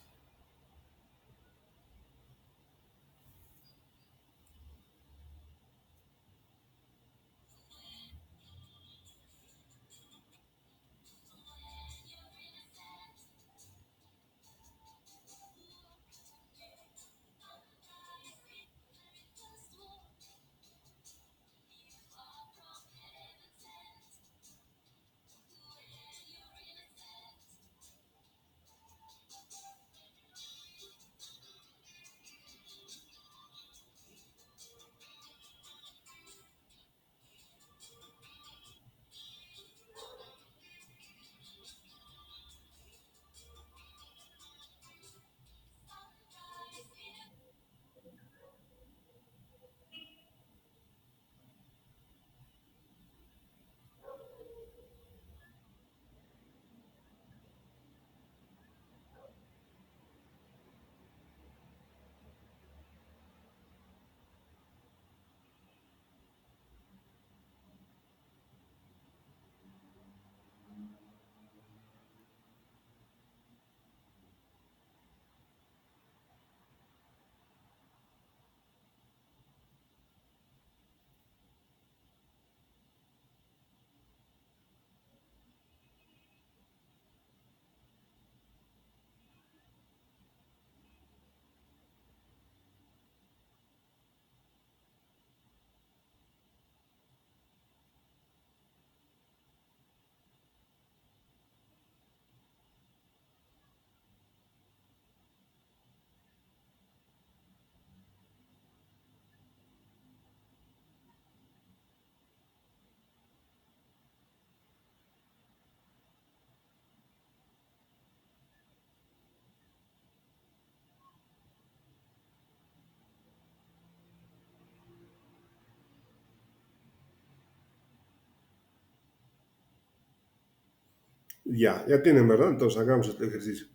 Ya tienen, ¿verdad? Entonces hagamos este ejercicio.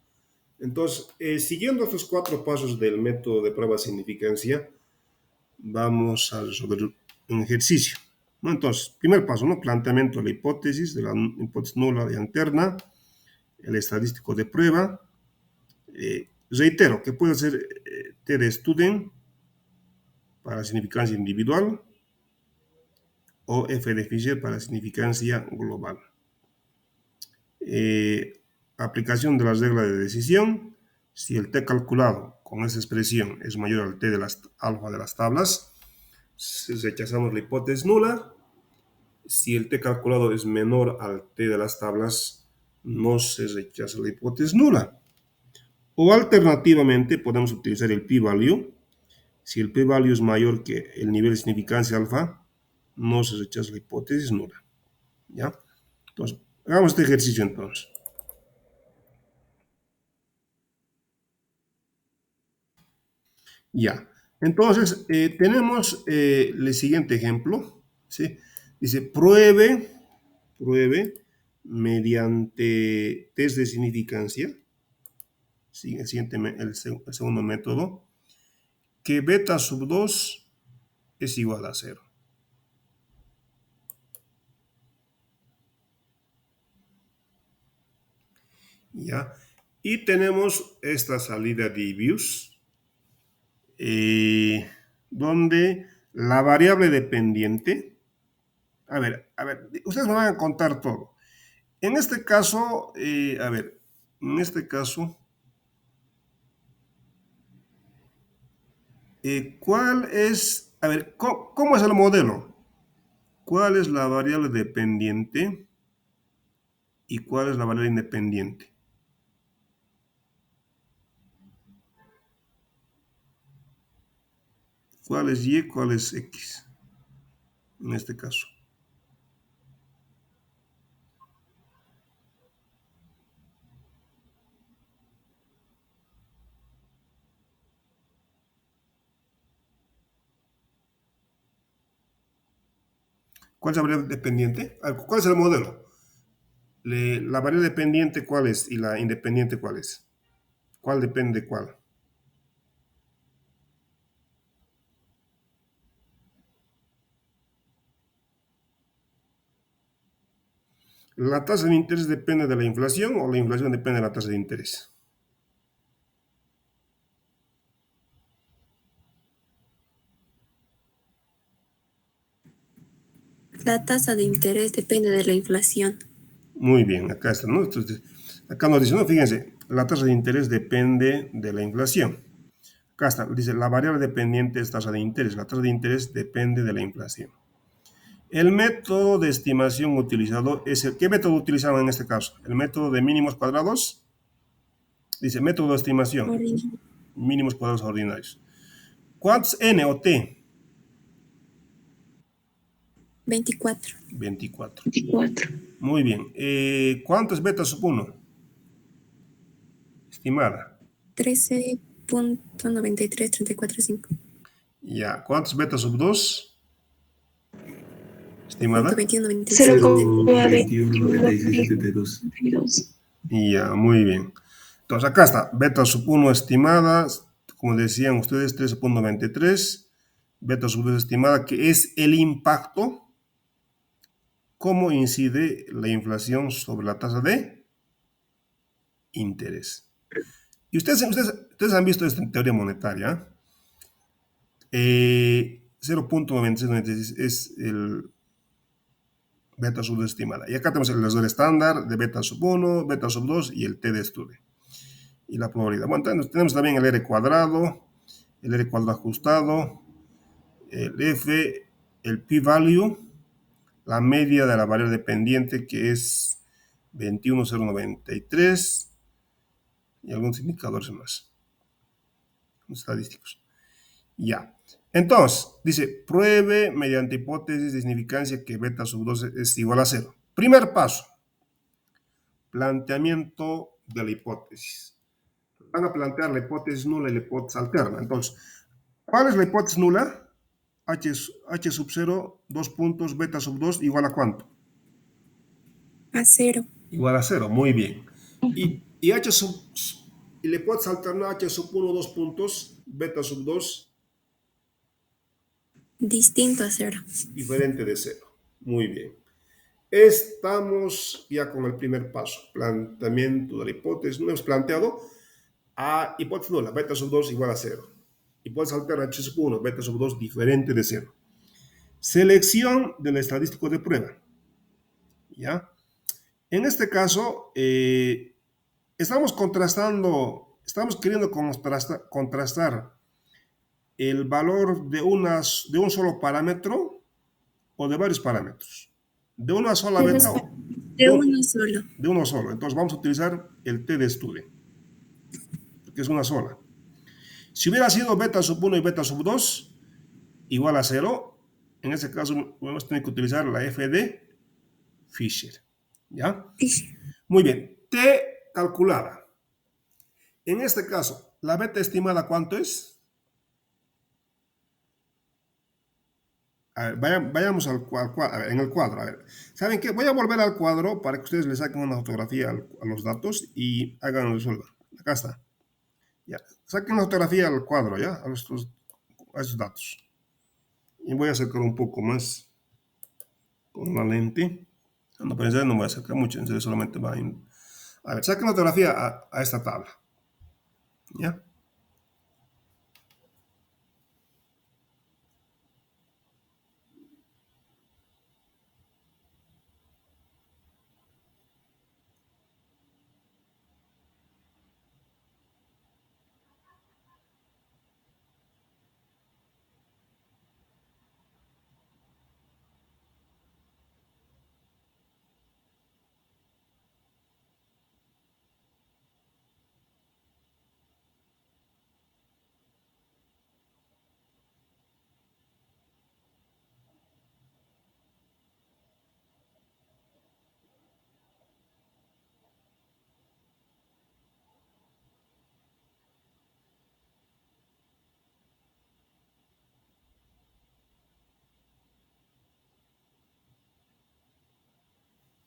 Entonces, siguiendo estos 4 pasos del método de prueba de significancia, vamos a resolver un ejercicio. Bueno, entonces, primer paso, ¿no? Planteamiento de la hipótesis nula y alterna, el estadístico de prueba. Reitero que puede ser T de student para significancia individual o F de Fisher para significancia global. Aplicación de las reglas de decisión. Si el t calculado con esa expresión es mayor al t de las alfa de las tablas, rechazamos la hipótesis nula. Si el t calculado es menor al t de las tablas, no se rechaza la hipótesis nula. O alternativamente podemos utilizar el p-value. Si el p-value es mayor que el nivel de significancia alfa, no se rechaza la hipótesis nula. ¿Ya? Entonces, hagamos este ejercicio entonces. Ya. Entonces, tenemos el siguiente ejemplo. ¿Sí? Dice, pruebe mediante test de significancia, ¿sí? El segundo método, que beta sub 2 es igual a 0. ¿Ya? Y tenemos esta salida de Ibius, donde la variable dependiente, a ver, ustedes me van a contar todo. En este caso, ¿cuál es, cómo es el modelo? ¿Cuál es la variable dependiente y cuál es la variable independiente? ¿Cuál es Y, cuál es X? En este caso. ¿Cuál es la variable dependiente? ¿Cuál es el modelo? La variable dependiente, ¿cuál es? Y la independiente, ¿cuál es? ¿Cuál depende de cuál? ¿La tasa de interés depende de la inflación o la inflación depende de la tasa de interés? La tasa de interés depende de la inflación. Muy bien, acá está, ¿no? Entonces, acá nos dice, no, fíjense, la tasa de interés depende de la inflación. Acá está, dice, la variable dependiente es tasa de interés. La tasa de interés depende de la inflación. El método de estimación utilizado es el... ¿Qué método utilizaban en este caso? ¿El método de mínimos cuadrados? Dice, método de estimación, mínimos cuadrados ordinarios. ¿Cuántos n o t? 24. 24. 24. Muy bien. ¿Cuánto es beta sub 1? Estimada. 13.9334.5. Ya. ¿Cuánto es beta sub 2? Estimada. 0.219672. Ya, muy bien. Entonces acá está, beta sub 1 estimada, como decían ustedes, 13.93. Beta sub 2 estimada, que es el impacto. ¿Cómo incide la inflación sobre la tasa de interés? Y ustedes han visto esto en teoría monetaria. 0.9696 es el beta sub 2 estimada. Y acá tenemos el error estándar de beta sub 1, beta sub 2 y el t de estudio. Y la probabilidad. Bueno, tenemos también el R cuadrado, el R cuadrado ajustado, el F, el p-value, la media de la variable dependiente que es 21,093 y algunos indicadores más estadísticos. Ya. Entonces, dice, pruebe mediante hipótesis de significancia que beta sub 2 es igual a 0. Primer paso, planteamiento de la hipótesis. Van a plantear la hipótesis nula y la hipótesis alterna. Entonces, ¿cuál es la hipótesis nula? H sub 0, 2 puntos, beta sub 2, igual a ¿cuánto? A 0. Igual a 0, muy bien. Y H sub, y la hipótesis alterna H sub 1, 2 puntos, beta sub 2. Distinto a 0. Diferente de 0. Muy bien. Estamos ya con el primer paso, planteamiento de la hipótesis. No hemos planteado a hipótesis nula, beta sub 2 igual a 0. Hipótesis alterna H sub 1, beta sub 2 diferente de 0. Selección del estadístico de prueba. ¿Ya? En este caso, estamos contrastando estamos queriendo contrastar el valor de un solo parámetro o de varios parámetros. De una sola De beta dos, o de uno solo. de uno solo. Entonces vamos a utilizar el T de estudio, que es una sola. Si hubiera sido beta sub 1 y beta sub 2 igual a 0, en ese caso vamos a tener que utilizar la F de Fisher. ¿Ya? Sí. Muy bien. T calculada. En este caso, ¿la beta estimada cuánto es? A ver, vayamos en el cuadro. A ver, ¿saben qué? Voy a volver al cuadro para que ustedes le saquen una fotografía a los datos y hagan el resuelvan. Acá está. Ya. Saquen una fotografía al cuadro, ¿ya? A estos datos. Y voy a acercar un poco más con la lente. No, pero en serio no me voy a acercar mucho, en serio solamente va a ver, saquen una fotografía a esta tabla. ¿Ya?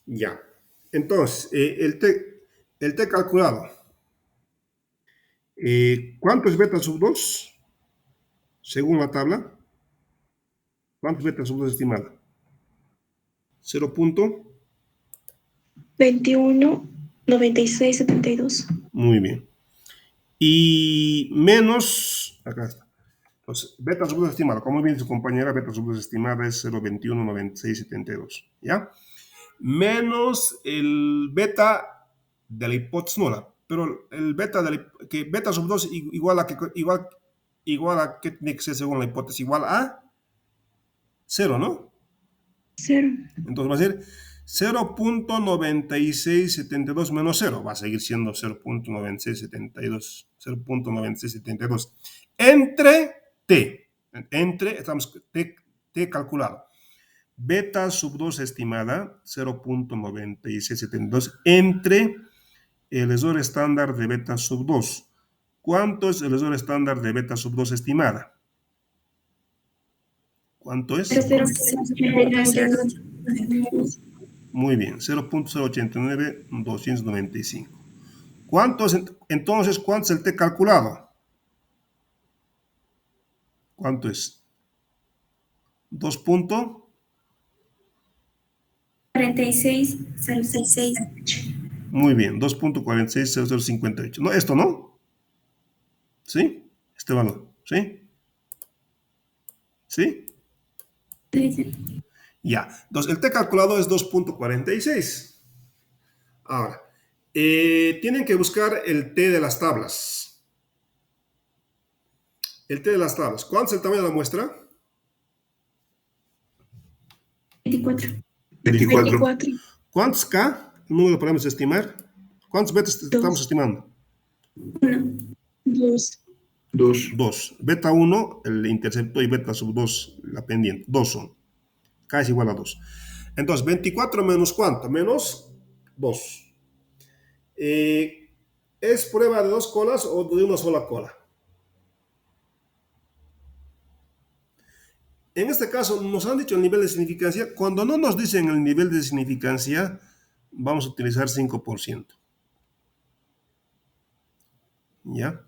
Ya. Entonces, el T calculado. ¿Cuánto es beta sub 2? Según la tabla. ¿Cuánto es beta sub 2 estimada? 0. 21, 96, 72. Muy bien. Y menos, acá está. Entonces, beta sub 2 estimada, como bien su compañera, beta sub 2 estimada es 0,21, 96, 72. ¿Ya? Menos el beta de la hipótesis nula. Pero el beta que beta sub 2 igual a que tiene que ser según la hipótesis, igual a 0, ¿no? 0. Entonces va a ser 0.9672 menos 0. Va a seguir siendo 0.9672. 0.9672. Entre T. Estamos T calculado. Beta sub 2 estimada 0.9672 entre el error estándar de beta sub 2. ¿Cuánto es el error estándar de beta sub 2 estimada? ¿Cuánto es? 0,089. Muy bien, 0.089,295. Entonces, ¿cuánto es el T calculado? ¿Cuánto es? 2. 46,066. Muy bien, 2.460058. No, esto no. ¿Sí? Este valor. ¿Sí? ¿Sí? Sí. Ya. Entonces, el T calculado es 2.46. Ahora, tienen que buscar el T de las tablas. El T de las tablas. ¿Cuánto es el tamaño de la muestra? 24. 24. ¿Cuántos K número podemos estimar? ¿Cuántos betas estamos 2. estimando? 1. 2. 2. Beta 1, el interceptor, y beta sub 2, la pendiente. 2 son. K es igual a 2. Entonces, 24 menos ¿cuánto? Menos 2. ¿Es prueba de 2 colas o de una sola cola? En este caso, nos han dicho el nivel de significancia. Cuando no nos dicen el nivel de significancia, vamos a utilizar 5%. ¿Ya?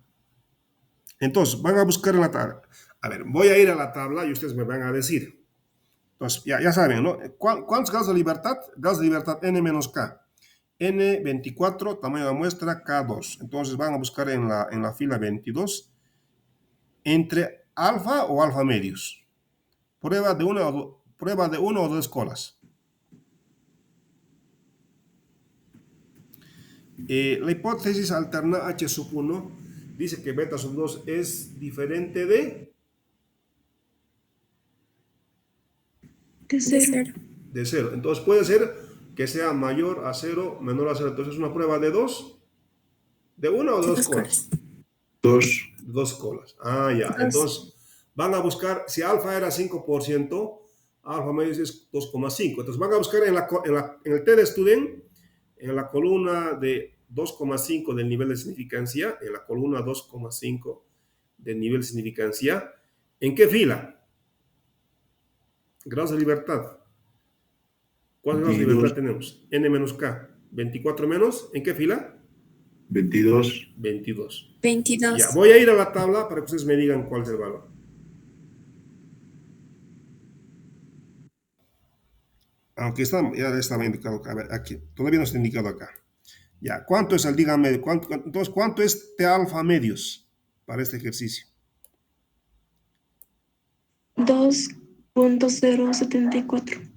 Entonces, van a buscar en la tabla. A ver, voy a ir a la tabla y ustedes me van a decir. Entonces, ya saben, ¿no? ¿Cuántos grados de libertad? Grados de libertad N menos K. N 24, tamaño de la muestra, K2. Entonces van a buscar en la fila 22 entre alfa o alfa medios. Prueba de una o dos colas. La hipótesis alterna H sub 1 dice que beta sub 2 es diferente de De cero. de 0. Entonces puede ser que sea mayor a 0, menor a 0. Entonces es una prueba de 2, de una o de De 2 dos colas. colas. Dos. 2 colas. Ah, ya. Dos. Entonces van a buscar, si alfa era 5%, alfa medios es 2,5. Entonces van a buscar en el T de Student, en la columna de 2,5 del nivel de significancia, en la columna 2,5 del nivel de significancia, ¿en qué fila? Grados de libertad. ¿Cuántos grados de 22. libertad tenemos? N menos K. 24 menos, ¿en qué fila? 22. 22. 22. Ya, voy a ir a la tabla para que ustedes me digan cuál es el valor. Aunque ya estaba indicado acá. A ver, aquí. Todavía no está indicado acá. Ya, ¿cuánto es el dígame? Entonces, ¿cuánto es T alfa medios para este ejercicio? 2.074.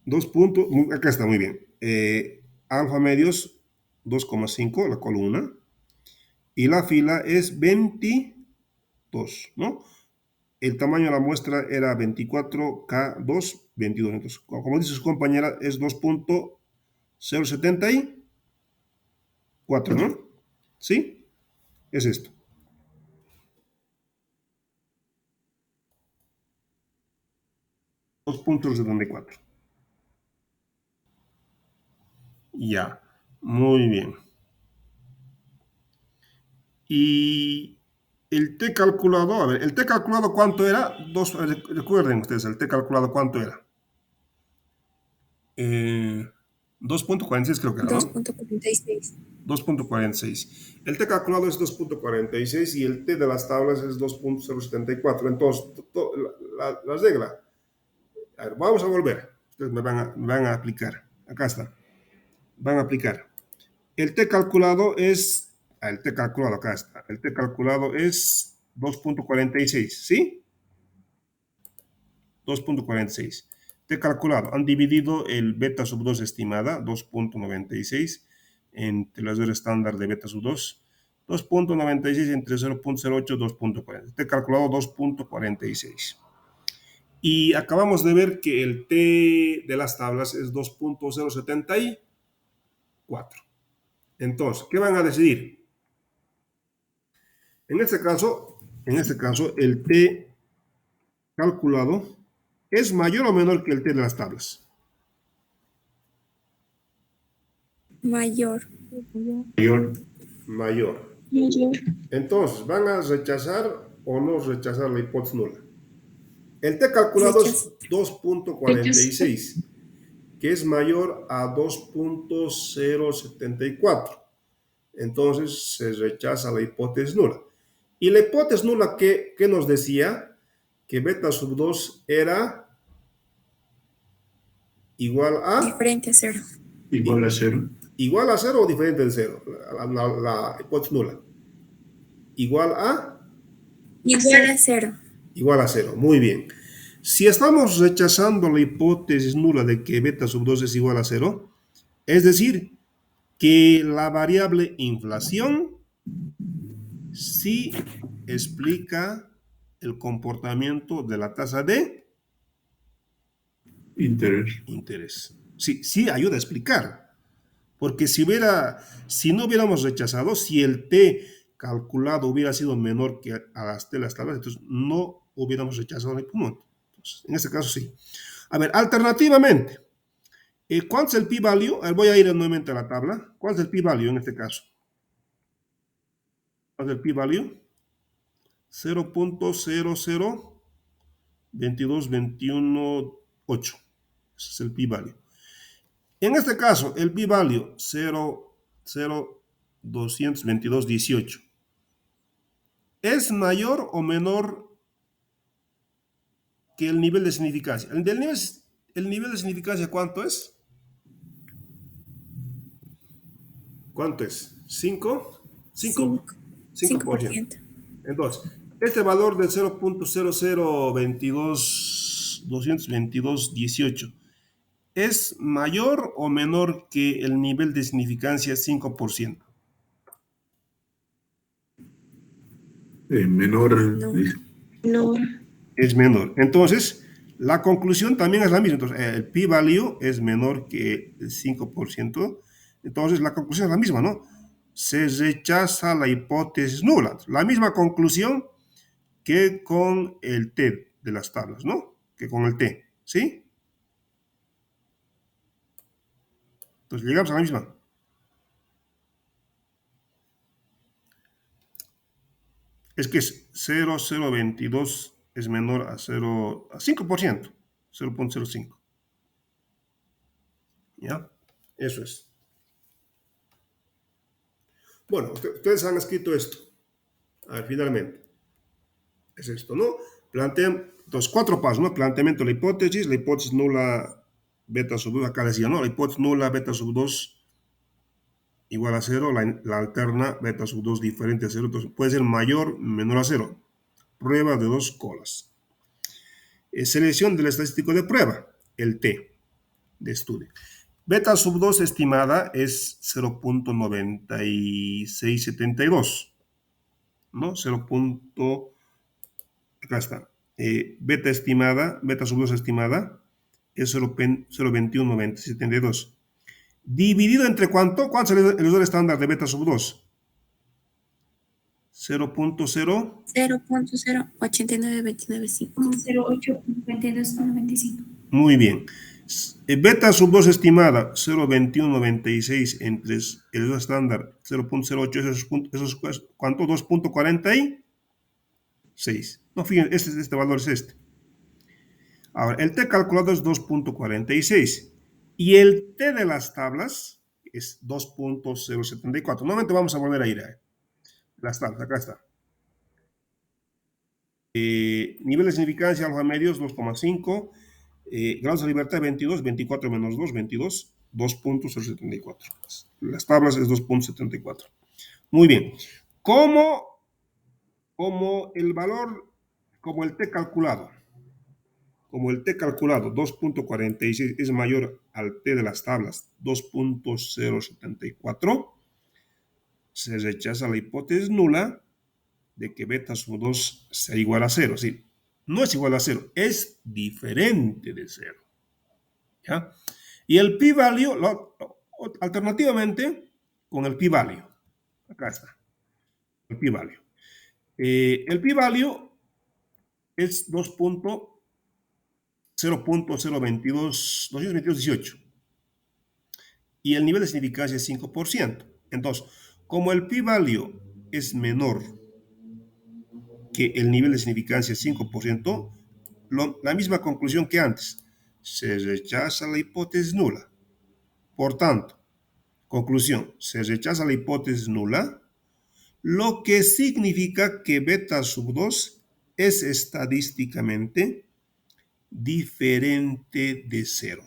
2 puntos, acá está muy bien. Alfa medios 2,5 la columna y la fila es 22, ¿no? El tamaño de la muestra era 24K2, 22. Entonces, como dice su compañera, es 2.074, ¿no? ¿Sí? Es esto. .74. Ya, muy bien. Y el T calculado, a ver, el T calculado ¿cuánto era? Recuerden ustedes, el T calculado ¿cuánto era? 2.46 creo que era, ¿no? 2.46. 2.46. El T calculado es 2.46 y el T de las tablas es 2.074. Entonces, la regla. A ver, vamos a volver. Ustedes me van a aplicar. Acá está. Van a aplicar. El T calculado es... el T calculado, acá está. El T calculado es 2.46, ¿sí? 2.46. T calculado. Han dividido el beta sub 2 estimada, 2.96, entre la zona estándar de beta sub 2. 2.96 entre 0.08, 2.40. T calculado 2.46. Y acabamos de ver que el T de las tablas es 2.074. Entonces, ¿qué van a decidir? En este caso, el T calculado es mayor o menor que el T de las tablas. Mayor. Mayor. Mayor. Mayor. Entonces, ¿van a rechazar o no rechazar la hipótesis nula? El T calculado es 2.46, que es mayor a 2.074. Entonces, se rechaza la hipótesis nula. Y la hipótesis nula, ¿qué nos decía? Que beta sub 2 era igual a... Diferente a 0. Igual a 0. Igual a 0 o diferente de 0. La hipótesis nula. Igual a... Igual a 0. Igual a 0. Muy bien. Si estamos rechazando la hipótesis nula de que beta sub 2 es igual a 0, es decir, que la variable inflación sí explica el comportamiento de la tasa de interés. Sí, sí ayuda a explicar. Porque si no hubiéramos rechazado, si el T calculado hubiera sido menor que a las T las tablas, entonces no hubiéramos rechazado el punto. Entonces, en este caso sí. A ver, alternativamente, ¿cuál es el p-value? Voy a ir nuevamente a la tabla. ¿Cuál es el p-value en este caso? ¿Cuál es el p-value? 0.0021218. Ese es el p-value. En este caso, el p-value 0.22218 es mayor o menor que el nivel de significancia. El nivel de significancia, ¿cuánto es? ¿Cuánto es? 5%. Entonces, este valor del 0.0022218 ¿Es mayor o menor que el nivel de significancia 5%? Menor. No. Dice. No. Es menor. Entonces, la conclusión también es la misma. Entonces, el p-value es menor que el 5%. Entonces, la conclusión es la misma, ¿no? Se rechaza la hipótesis nula. La misma conclusión que con el t de las tablas, ¿no? Que con el t, ¿sí? Entonces, llegamos a la misma. Es que es 0,022 es menor a 5%, 0,05. ¿Ya? Eso es. Bueno, ustedes han escrito esto. A ver, finalmente. Es esto, ¿no? Plantean los 4 pasos, ¿no? Planteamiento de la hipótesis nula beta sub 2, acá decía, ¿no? La hipótesis nula beta sub 2 igual a 0, la alterna beta sub 2 diferente a 0, entonces puede ser mayor, menor a 0. Prueba de 2 colas. Selección del estadístico de prueba, el T de estudio. Beta sub 2 estimada es 0.9672, ¿no? 0. Acá está. Beta sub 2 estimada es 0.219072. ¿Dividido entre cuánto? ¿Cuánto es el error estándar de beta sub 2? 0.0. 0.089295. 0.822,95. Muy bien. Beta sub 2 estimada 0.2196 entre el error estándar 0.08, eso es ¿cuánto? 2.46. No, fíjense, este valor es este. Ahora, el T calculado es 2.46 y el T de las tablas es 2.074. Nuevamente vamos a volver a ir a las tablas, acá está. Nivel de significancia alfa medios 2,5, grados de libertad 22, 24 menos 2, 22, 2.074. Las tablas es 2.74. Muy bien. Como el valor, como el T calculado, 2.46 es mayor al T de las tablas 2.074, se rechaza la hipótesis nula de que beta sub 2 sea igual a 0. Sí, no es igual a 0, es diferente de 0. ¿Ya? Y el p-value, alternativamente, con el p-value, acá está, el p-value. El p-value es 2.02218 y el nivel de significancia es 5%. Entonces, como el p-value es menor que el nivel de significancia es 5%, la misma conclusión que antes, se rechaza la hipótesis nula. Por tanto, conclusión, se rechaza la hipótesis nula, lo que significa que beta sub 2 es estadísticamente diferente de 0.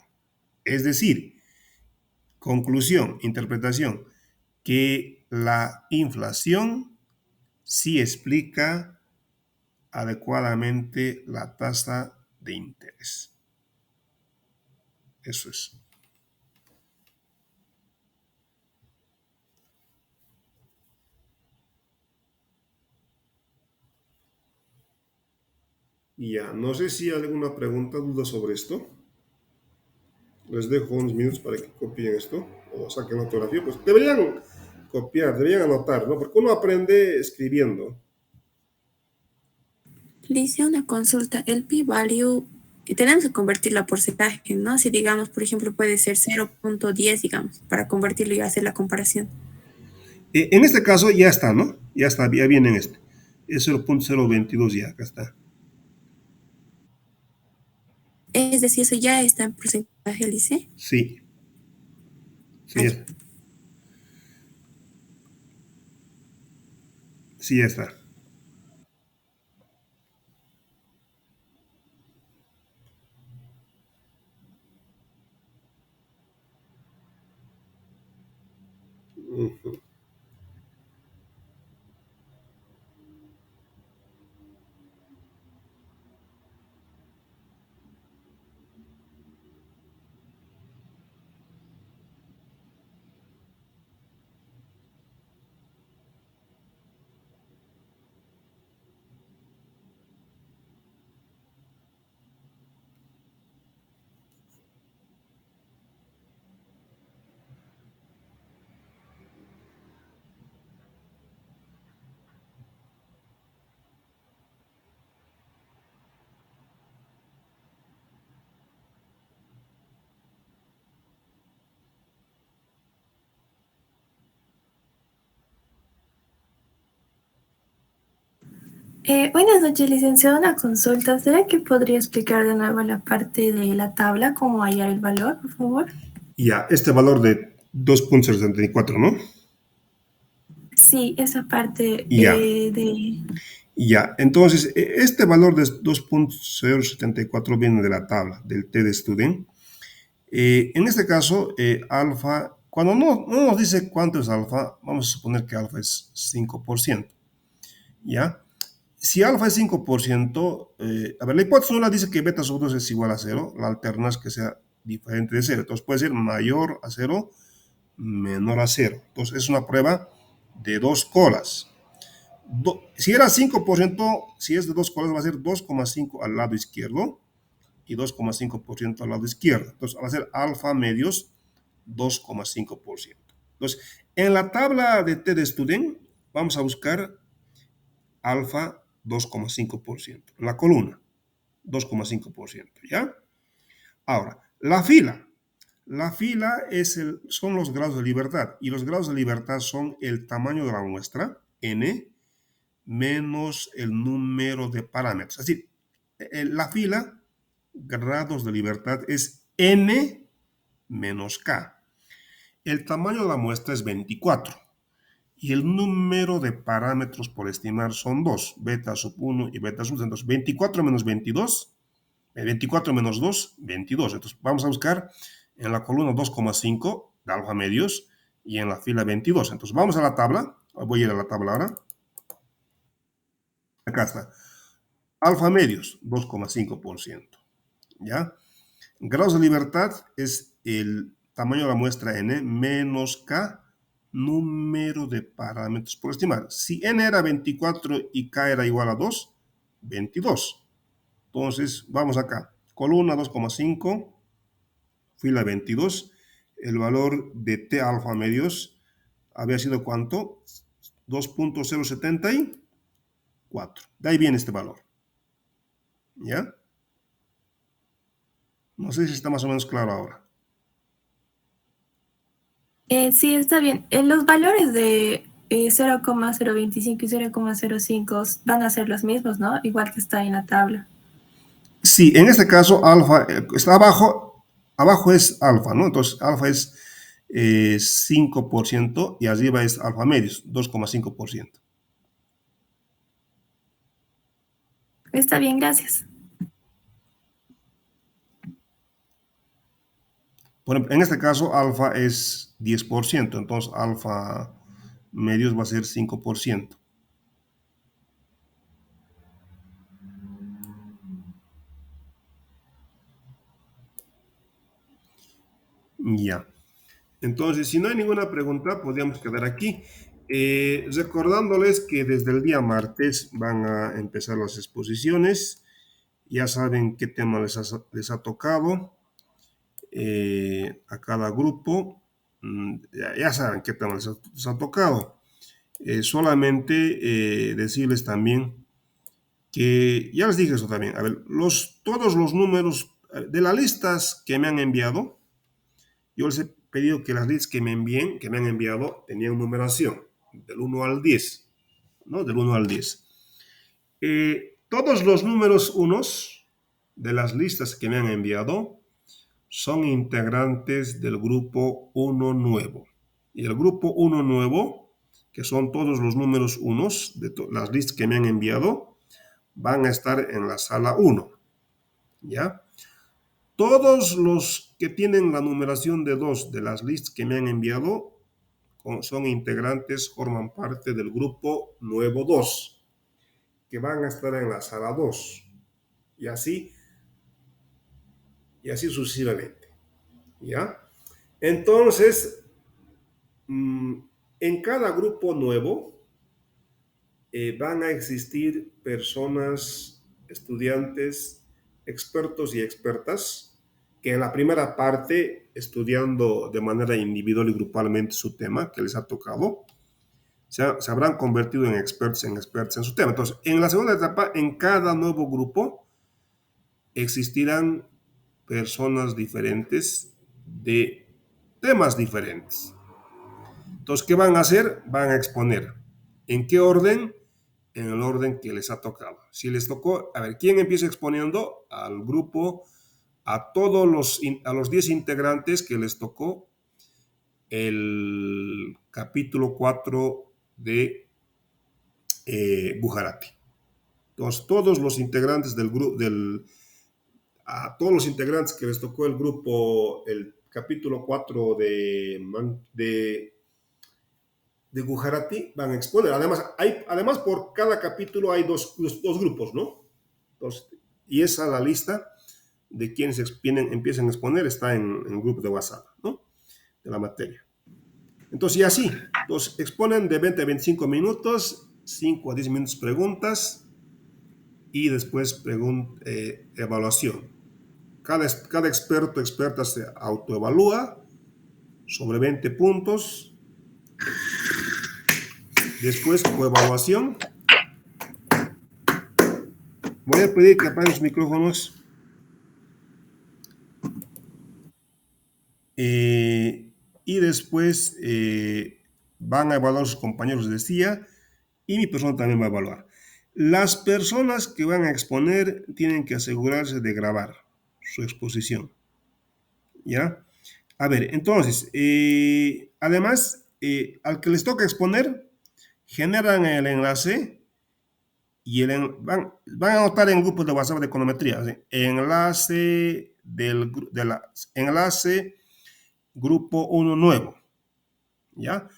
Es decir, conclusión, interpretación, que la inflación sí explica adecuadamente la tasa de interés. Eso es. Ya, no sé si hay alguna pregunta, duda sobre esto. Les dejo unos minutos para que copien esto o saquen la fotografía. Pues deberían copiar, deberían anotar, ¿no? Porque uno aprende escribiendo. Le hice una consulta. El p-value, tenemos que convertirlo a porcentaje, ¿no? Si digamos, por ejemplo, puede ser 0.10, digamos, para convertirlo y hacer la comparación. En este caso ya está, ¿no? Ya está, ya viene en este. Es 0.022 ya, acá está. Es decir, eso ya está en porcentaje, Lice. Sí. Sí, Ahí. sí, ya está. Ujú. Buenas noches, licenciado. Una consulta. ¿Será que podría explicar de nuevo la parte de la tabla, cómo hallar el valor, por favor? Ya, este valor de 2.74, ¿no? Sí, esa parte Ya, de... ya. Entonces, este valor de 2.074 viene de la tabla, del T de Student. En este caso, alfa, cuando no nos dice cuánto es alfa, vamos a suponer que alfa es 5%, ¿ya? Si alfa es 5%, a ver, la hipótesis nula dice que beta sub 2 es igual a cero, la alterna es que sea diferente de cero, entonces puede ser mayor a cero, menor a cero. Entonces es una prueba de dos colas. Si era 5%, si es de dos colas, va a ser 2,5 al lado izquierdo y 2,5% al lado izquierdo. Entonces va a ser alfa medios 2,5%. Entonces, en la tabla de T de Student, vamos a buscar alfa 2,5%. La columna, 2,5%, ¿ya? Ahora, la fila. La fila son los grados de libertad y los grados de libertad son el tamaño de la muestra, n, menos el número de parámetros. Es decir, la fila, grados de libertad, es n menos k. El tamaño de la muestra es 24 y el número de parámetros por estimar son 2, beta sub 1 y beta sub 2. Entonces, 24 menos 22, 24 menos 2, 22. Entonces, vamos a buscar en la columna 2,5 de alfa medios y en la fila 22. Entonces, vamos a la tabla. Voy a ir a la tabla ahora. Acá está. Alfa medios, 2,5%. ¿Ya? Grados de libertad es el tamaño de la muestra n menos k, número de parámetros por estimar. Si n era 24 y k era igual a 2, 22. Entonces, vamos acá. Columna 2,5, fila 22. El valor de t alfa medios había sido ¿cuánto? 2.074. De ahí viene este valor. ¿Ya? No sé si está más o menos claro ahora. Sí, está bien. Los valores de 0,025 y 0,05 van a ser los mismos, ¿no? Igual que está en la tabla. Sí, en este caso alfa está abajo, abajo es alfa, ¿no? Entonces alfa es 5% y arriba es alfa medios, 2,5%. Está bien, gracias. Por ejemplo, en este caso alfa es 10%, entonces alfa medios va a ser 5%. Ya. Entonces, si no hay ninguna pregunta, podríamos quedar aquí. Recordándoles que desde el día martes van a empezar las exposiciones. Ya saben qué tema les ha tocado a cada grupo. Ya saben qué tema les ha tocado. Solamente decirles también que, ya les dije eso también, a ver, todos los números de las listas que me han enviado, yo les he pedido que las listas que me han enviado, tenían numeración del 1 al 10, ¿no? Del 1 al 10. Todos los números unos de las listas que me han enviado son integrantes del grupo 1 nuevo. Y el grupo 1 nuevo, que son todos los números unos de las listas que me han enviado, van a estar en la sala 1. ¿Ya? Todos los que tienen la numeración de 2 de las listas que me han enviado son integrantes, forman parte del grupo nuevo 2, que van a estar en la sala 2. Y así sucesivamente. ¿Ya? Entonces, en cada grupo nuevo van a existir personas, estudiantes, expertos y expertas, que en la primera parte, estudiando de manera individual y grupalmente su tema que les ha tocado, se habrán convertido en expertos en su tema. Entonces, en la segunda etapa, en cada nuevo grupo, existirán personas diferentes de temas diferentes. Entonces, ¿qué van a hacer? Van a exponer. ¿En qué orden? en el orden que les ha tocado. Si les tocó, a ver, ¿quién empieza exponiendo? Al grupo, a los 10 integrantes que les tocó el capítulo 4 de Gujarati. Entonces, todos los integrantes del grupo, a todos los integrantes que les tocó el grupo, el capítulo 4 de Gujarati, van a exponer. Además, por cada capítulo hay dos grupos, ¿no? Entonces, y esa la lista de quienes empiezan a exponer está en el grupo de WhatsApp, ¿no? De la materia. Entonces, y así, los exponen de 20 a 25 minutos, 5 a 10 minutos preguntas y después evaluación. Cada experto o experta se autoevalúa sobre 20 puntos. Después, coevaluación. Voy a pedir que apaguen los micrófonos. Y después van a evaluar sus compañeros, decía, y mi persona también va a evaluar. Las personas que van a exponer tienen que asegurarse de grabar su exposición. ¿Ya? A ver, entonces, además, al que les toca exponer, generan el enlace y van a anotar en el grupo de WhatsApp de econometría, ¿sí? Enlace enlace grupo 1 nuevo, ¿ya?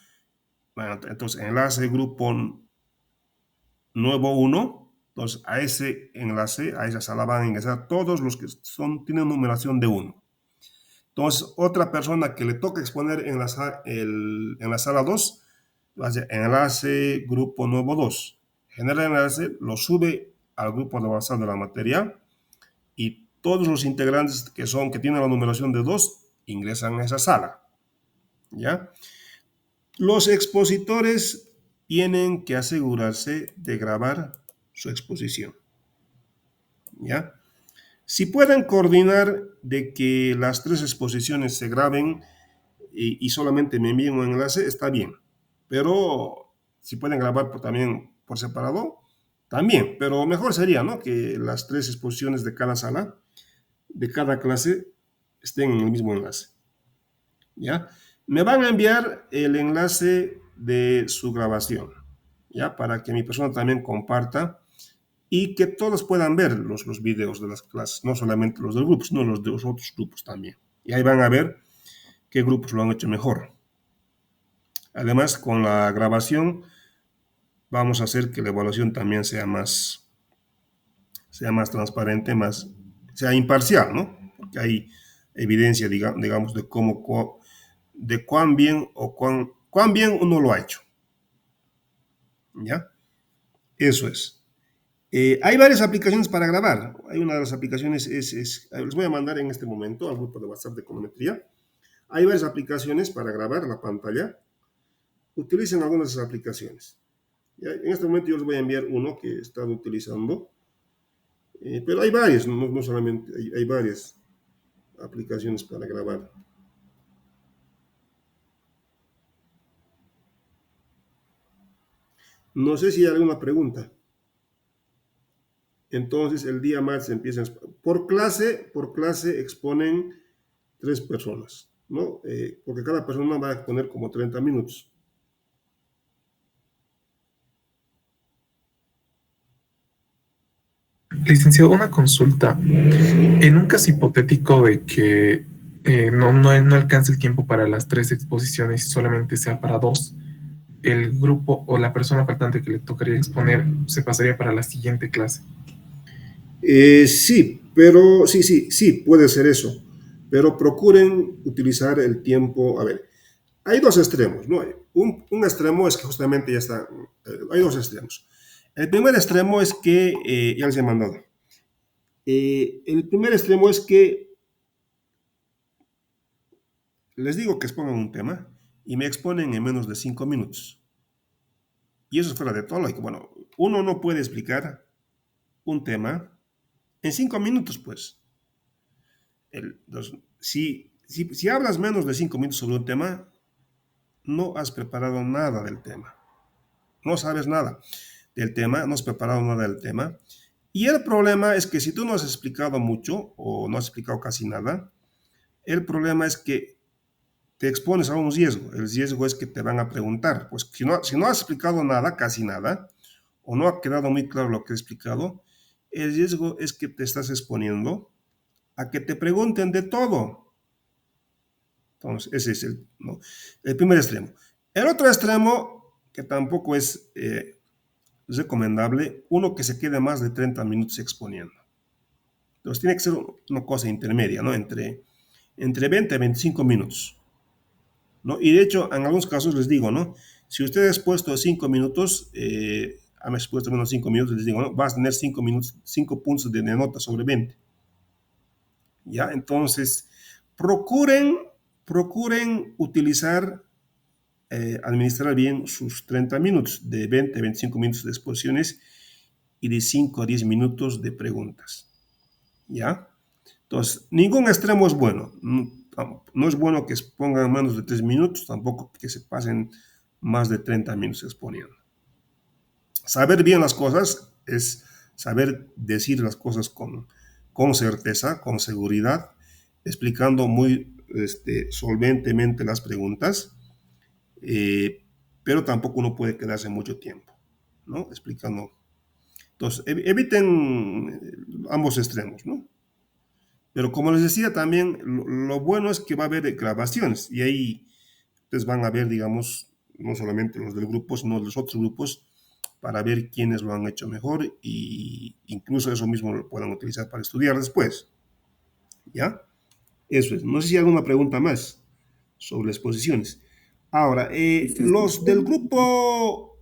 Bueno, entonces, enlace grupo nuevo 1, entonces a ese enlace, a esa sala van a ingresar todos los que tienen numeración de 1. Entonces, otra persona que le toca exponer en la sala 2, va a hacer enlace grupo nuevo 2. Genera el enlace, lo sube al grupo de WhatsApp de la materia y todos los integrantes que tienen la numeración de 2 ingresan a esa sala. ¿Ya? Los expositores tienen que asegurarse de grabar su exposición. ¿Ya? Si pueden coordinar de que las 3 exposiciones se graben y solamente me envíen un enlace, está bien. Pero si pueden grabar también por separado, también. Pero mejor sería, ¿no?, que las 3 exposiciones de cada sala, de cada clase, estén en el mismo enlace. ¿Ya? Me van a enviar el enlace de su grabación, ¿ya? Para que mi persona también comparta y que todos puedan ver los videos de las clases, no solamente los del grupo, sino los de los otros grupos también. Y ahí van a ver qué grupos lo han hecho mejor. Además, con la grabación vamos a hacer que la evaluación también sea más transparente, sea imparcial, ¿no? Porque hay evidencia, digamos, de cuán bien o cuán bien uno lo ha hecho. ¿Ya? Eso es. Hay varias aplicaciones para grabar. Hay una de las aplicaciones, les voy a mandar en este momento al grupo de WhatsApp de econometría. Hay varias aplicaciones para grabar la pantalla. Utilicen algunas de esas aplicaciones. ¿Ya? En este momento yo les voy a enviar uno que he estado utilizando. Pero hay varias, no solamente, hay varias aplicaciones para grabar. No sé si hay alguna pregunta. Entonces, el día martes empiezan. Por clase exponen 3 personas, ¿no? Porque cada persona va a exponer como 30 minutos. Licenciado, una consulta. En un caso hipotético de que no alcance el tiempo para las 3 exposiciones y solamente sea para 2, el grupo o la persona faltante que le tocaría exponer se pasaría para la siguiente clase. Sí, pero sí, puede ser eso. Pero procuren utilizar el tiempo. A ver, hay 2 extremos, ¿no? Un extremo es que justamente ya está. Hay 2 extremos. El primer extremo es que, ya les he mandado. El primer extremo es que les digo que expongan un tema y me exponen en menos de 5 minutos. Y eso es fuera de todo lógico. Bueno, uno no puede explicar un tema en 5 minutos, pues. Si hablas menos de 5 minutos sobre un tema, no has preparado nada del tema. No sabes nada. del tema, no has preparado nada del tema. Y el problema es que si tú no has explicado mucho o no has explicado casi nada, el problema es que te expones a un riesgo. El riesgo es que te van a preguntar. Pues si no has explicado nada, casi nada, o no ha quedado muy claro lo que he explicado, el riesgo es que te estás exponiendo a que te pregunten de todo. Entonces, ese es ¿no? El primer extremo. El otro extremo, que tampoco es recomendable, uno que se quede más de 30 minutos exponiendo. Entonces, tiene que ser una cosa intermedia, ¿no? Entre 20 y 25 minutos, ¿no? Y de hecho, en algunos casos les digo, ¿no? Si usted ha expuesto 5 minutos, han expuesto menos 5 minutos, les digo, ¿no? Vas a tener 5 minutos, 5 puntos de nota sobre 20. ¿Ya? Entonces, procuren utilizar, administrar bien sus 30 minutos, de 20 a 25 minutos de exposiciones y de 5 a 10 minutos de preguntas. ¿Ya? Entonces, ningún extremo es bueno. No es bueno que expongan menos de 3 minutos, tampoco que se pasen más de 30 minutos exponiendo. Saber bien las cosas es saber decir las cosas con certeza, con seguridad, explicando muy solventemente las preguntas, pero tampoco uno puede quedarse mucho tiempo, ¿no? Explicando. Entonces, eviten ambos extremos, ¿no? Pero como les decía también, lo bueno es que va a haber grabaciones y ahí ustedes van a ver, digamos, no solamente los del grupo, sino los otros grupos para ver quiénes lo han hecho mejor y incluso eso mismo lo puedan utilizar para estudiar después. ¿Ya? Eso es. No sé si hay alguna pregunta más sobre exposiciones. Ahora, los del grupo,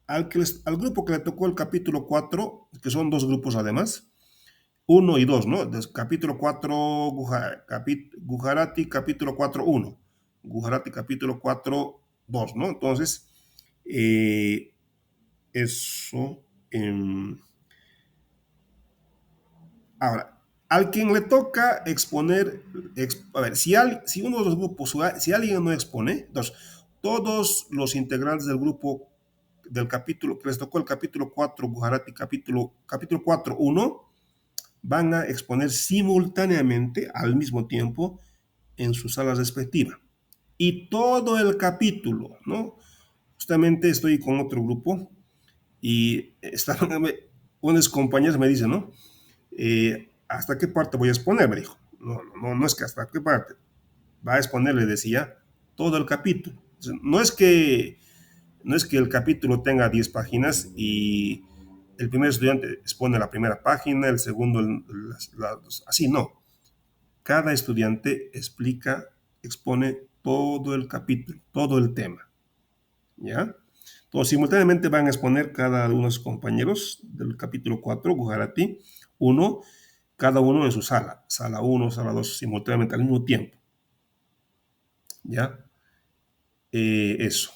al grupo que le tocó el capítulo 4, que son dos grupos además, 1 y 2, ¿no? Capítulo 4, Gujarati, capítulo 4, 1. Gujarati, capítulo 4, 2, ¿no? Entonces, eso. Ahora, al quien le toca exponer, a ver, si uno de los grupos, si alguien no expone, entonces, todos los integrantes del grupo del capítulo, que les tocó el capítulo 4, Gujarati, capítulo 4, 1, van a exponer simultáneamente, al mismo tiempo, en sus salas respectivas. Y todo el capítulo, ¿no? Justamente estoy con otro grupo y unos compañeros me dicen, ¿no? ¿Hasta qué parte voy a exponer? Me dijo. No es que hasta qué parte. Va a exponer, le decía, todo el capítulo. No es que el capítulo tenga 10 páginas y el primer estudiante expone la primera página, el segundo, así no. Cada estudiante expone todo el capítulo, todo el tema. ¿Ya? Entonces, simultáneamente van a exponer cada uno de sus compañeros del capítulo 4, Gujarati, cada uno en su sala. Sala 1, sala 2, simultáneamente al mismo tiempo. ¿Ya? Eso.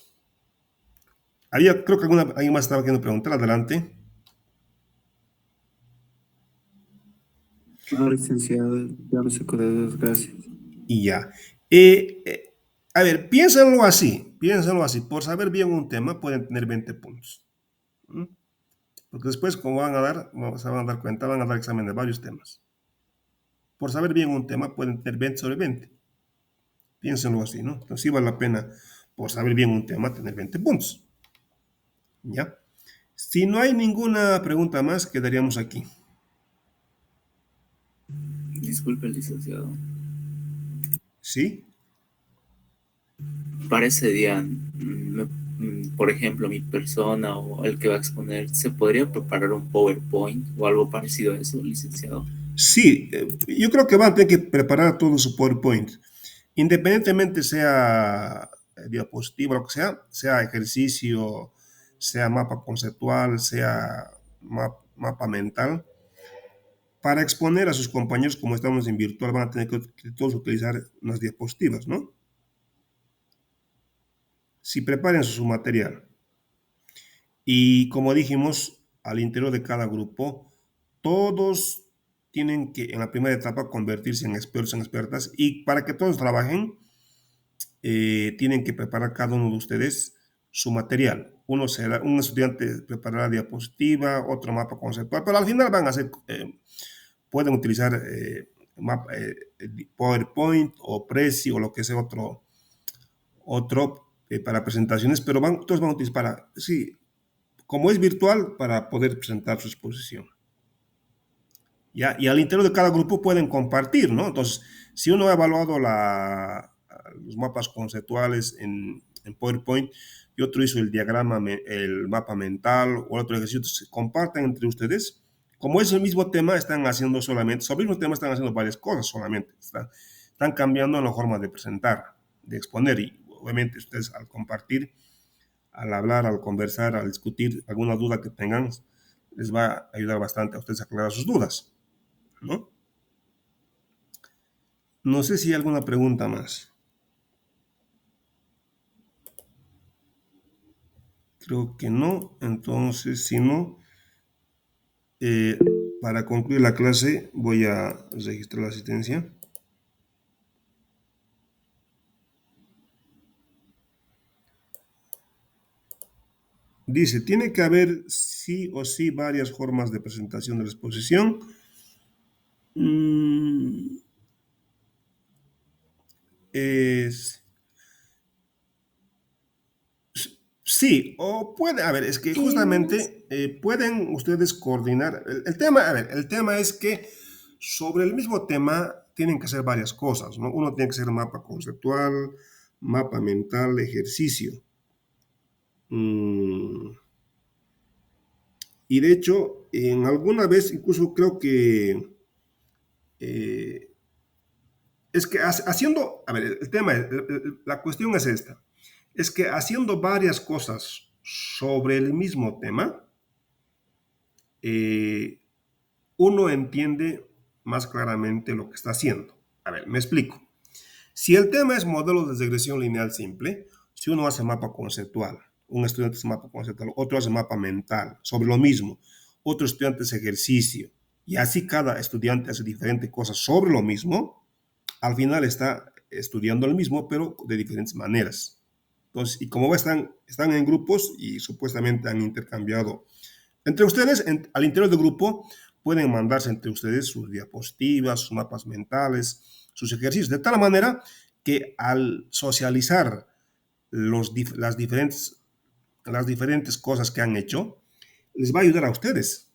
Creo que alguien más estaba queriendo preguntar. Adelante. No, licenciado, ya me sacó de dudas, gracias. Y ya. A ver, piénsenlo así. Por saber bien un tema pueden tener 20 puntos. ¿Mm? Porque después, como se van a dar cuenta, van a dar examen de varios temas. Por saber bien un tema pueden tener 20 sobre 20. Piénsenlo así, ¿no? Entonces sí vale la pena, por saber bien un tema, tener 20 puntos. ¿Ya? Si no hay ninguna pregunta más, quedaríamos aquí. Disculpe, licenciado. ¿Sí? Para ese día, por ejemplo, mi persona o el que va a exponer, ¿se podría preparar un PowerPoint o algo parecido a eso, licenciado? Sí, yo creo que van a tener que preparar todo su PowerPoint. Independientemente sea diapositiva, lo que sea ejercicio, sea mapa conceptual, sea mapa mental, para exponer a sus compañeros, como estamos en virtual, van a tener que todos utilizar unas diapositivas, ¿no? Si preparen su material. Y como dijimos, al interior de cada grupo, todos tienen que en la primera etapa convertirse en expertos, en expertas, y para que todos trabajen, tienen que preparar cada uno de ustedes su material. Un estudiante preparará diapositiva, otro mapa conceptual, pero al final van a hacer, pueden utilizar PowerPoint o Prezi o lo que sea otro para presentaciones, pero todos van a utilizar sí, como es virtual, para poder presentar su exposición. ¿Ya? Y al interior de cada grupo pueden compartir, ¿no? Entonces, si uno ha evaluado los mapas conceptuales en PowerPoint y otro hizo el diagrama, el mapa mental o otro ejercicio, se comparten entre ustedes. Como es el mismo tema, están haciendo solamente, sobre el mismo tema están haciendo varias cosas solamente. Están cambiando la forma de presentar, de exponer, y obviamente ustedes al compartir, al hablar, al conversar, al discutir alguna duda que tengan, les va a ayudar bastante a ustedes a aclarar sus dudas, ¿no? No sé si hay alguna pregunta más. Creo que no. Entonces, si no, para concluir la clase voy a registrar la asistencia. Dice, tiene que haber sí o sí varias formas de presentación de la exposición. Sí, o puede, a ver, es que justamente pueden ustedes coordinar. El tema, a ver, el tema es que sobre el mismo tema tienen que hacer varias cosas, ¿no? Uno tiene que hacer mapa conceptual, mapa mental, ejercicio. Y de hecho, en alguna vez, incluso creo que es que haciendo, a ver, el tema, la cuestión es esta, es que haciendo varias cosas sobre el mismo tema, uno entiende más claramente lo que está haciendo. A ver, me explico. Si el tema es modelo de regresión lineal simple, si uno hace mapa conceptual, un estudiante hace mapa conceptual, otro hace mapa mental, sobre lo mismo, otro estudiante hace ejercicio, y así cada estudiante hace diferentes cosas sobre lo mismo, al final está estudiando lo mismo, pero de diferentes maneras. Entonces, y como están en grupos y supuestamente han intercambiado entre ustedes, al interior del grupo, pueden mandarse entre ustedes sus diapositivas, sus mapas mentales, sus ejercicios, de tal manera que al socializar las diferentes cosas que han hecho, les va a ayudar a ustedes.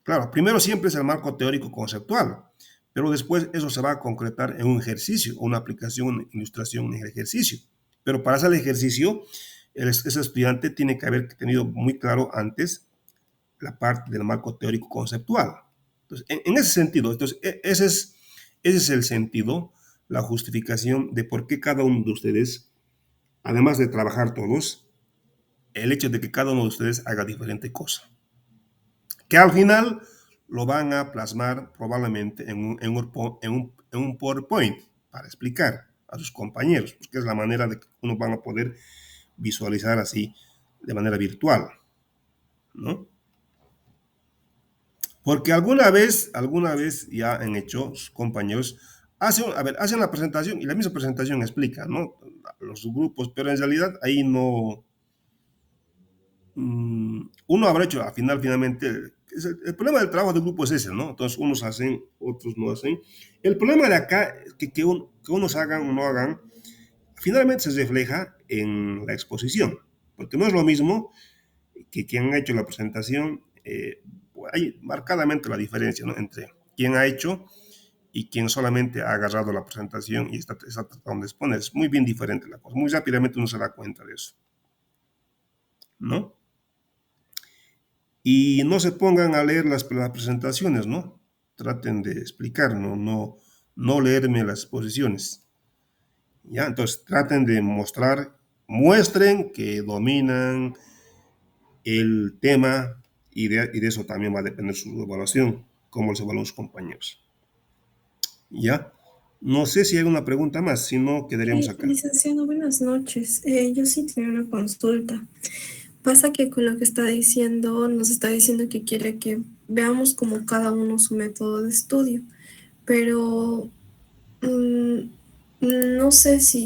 Claro, primero siempre es el marco teórico conceptual, pero después eso se va a concretar en un ejercicio, una aplicación, una ilustración en el ejercicio. Pero para hacer el ejercicio, ese estudiante tiene que haber tenido muy claro antes la parte del marco teórico conceptual. Entonces, en ese sentido, entonces, ese es el sentido, la justificación de por qué cada uno de ustedes, además de trabajar todos, el hecho de que cada uno de ustedes haga diferente cosa. Que al final lo van a plasmar probablemente en un PowerPoint para explicar a sus compañeros, porque es la manera de que uno van a poder visualizar así de manera virtual, ¿no? Porque alguna vez ya han hecho sus compañeros, hacen la presentación y la misma presentación explica, ¿no? Los grupos, pero en realidad ahí no, uno habrá hecho finalmente, el problema del trabajo de grupo es ese, ¿no? Entonces unos hacen, otros no hacen. El problema de acá, que unos hagan o no hagan, finalmente se refleja en la exposición, porque no es lo mismo que quien ha hecho la presentación, hay marcadamente la diferencia, ¿no? Entre quien ha hecho y quien solamente ha agarrado la presentación y está tratando de exponer. Es muy bien diferente la cosa. Muy rápidamente uno se da cuenta de eso, ¿no? Y no se pongan a leer las presentaciones, ¿no? Traten de explicar, no leerme las exposiciones. ¿Ya? Entonces traten de muestren que dominan el tema y de eso también va a depender su evaluación, cómo les evalúan sus compañeros. ¿Ya? No sé si hay una pregunta más, si no, quedaríamos acá. Licenciado, buenas noches. Yo sí tenía una consulta. Pasa que con lo que está diciendo, nos está diciendo que quiere que veamos como cada uno su método de estudio, pero no sé si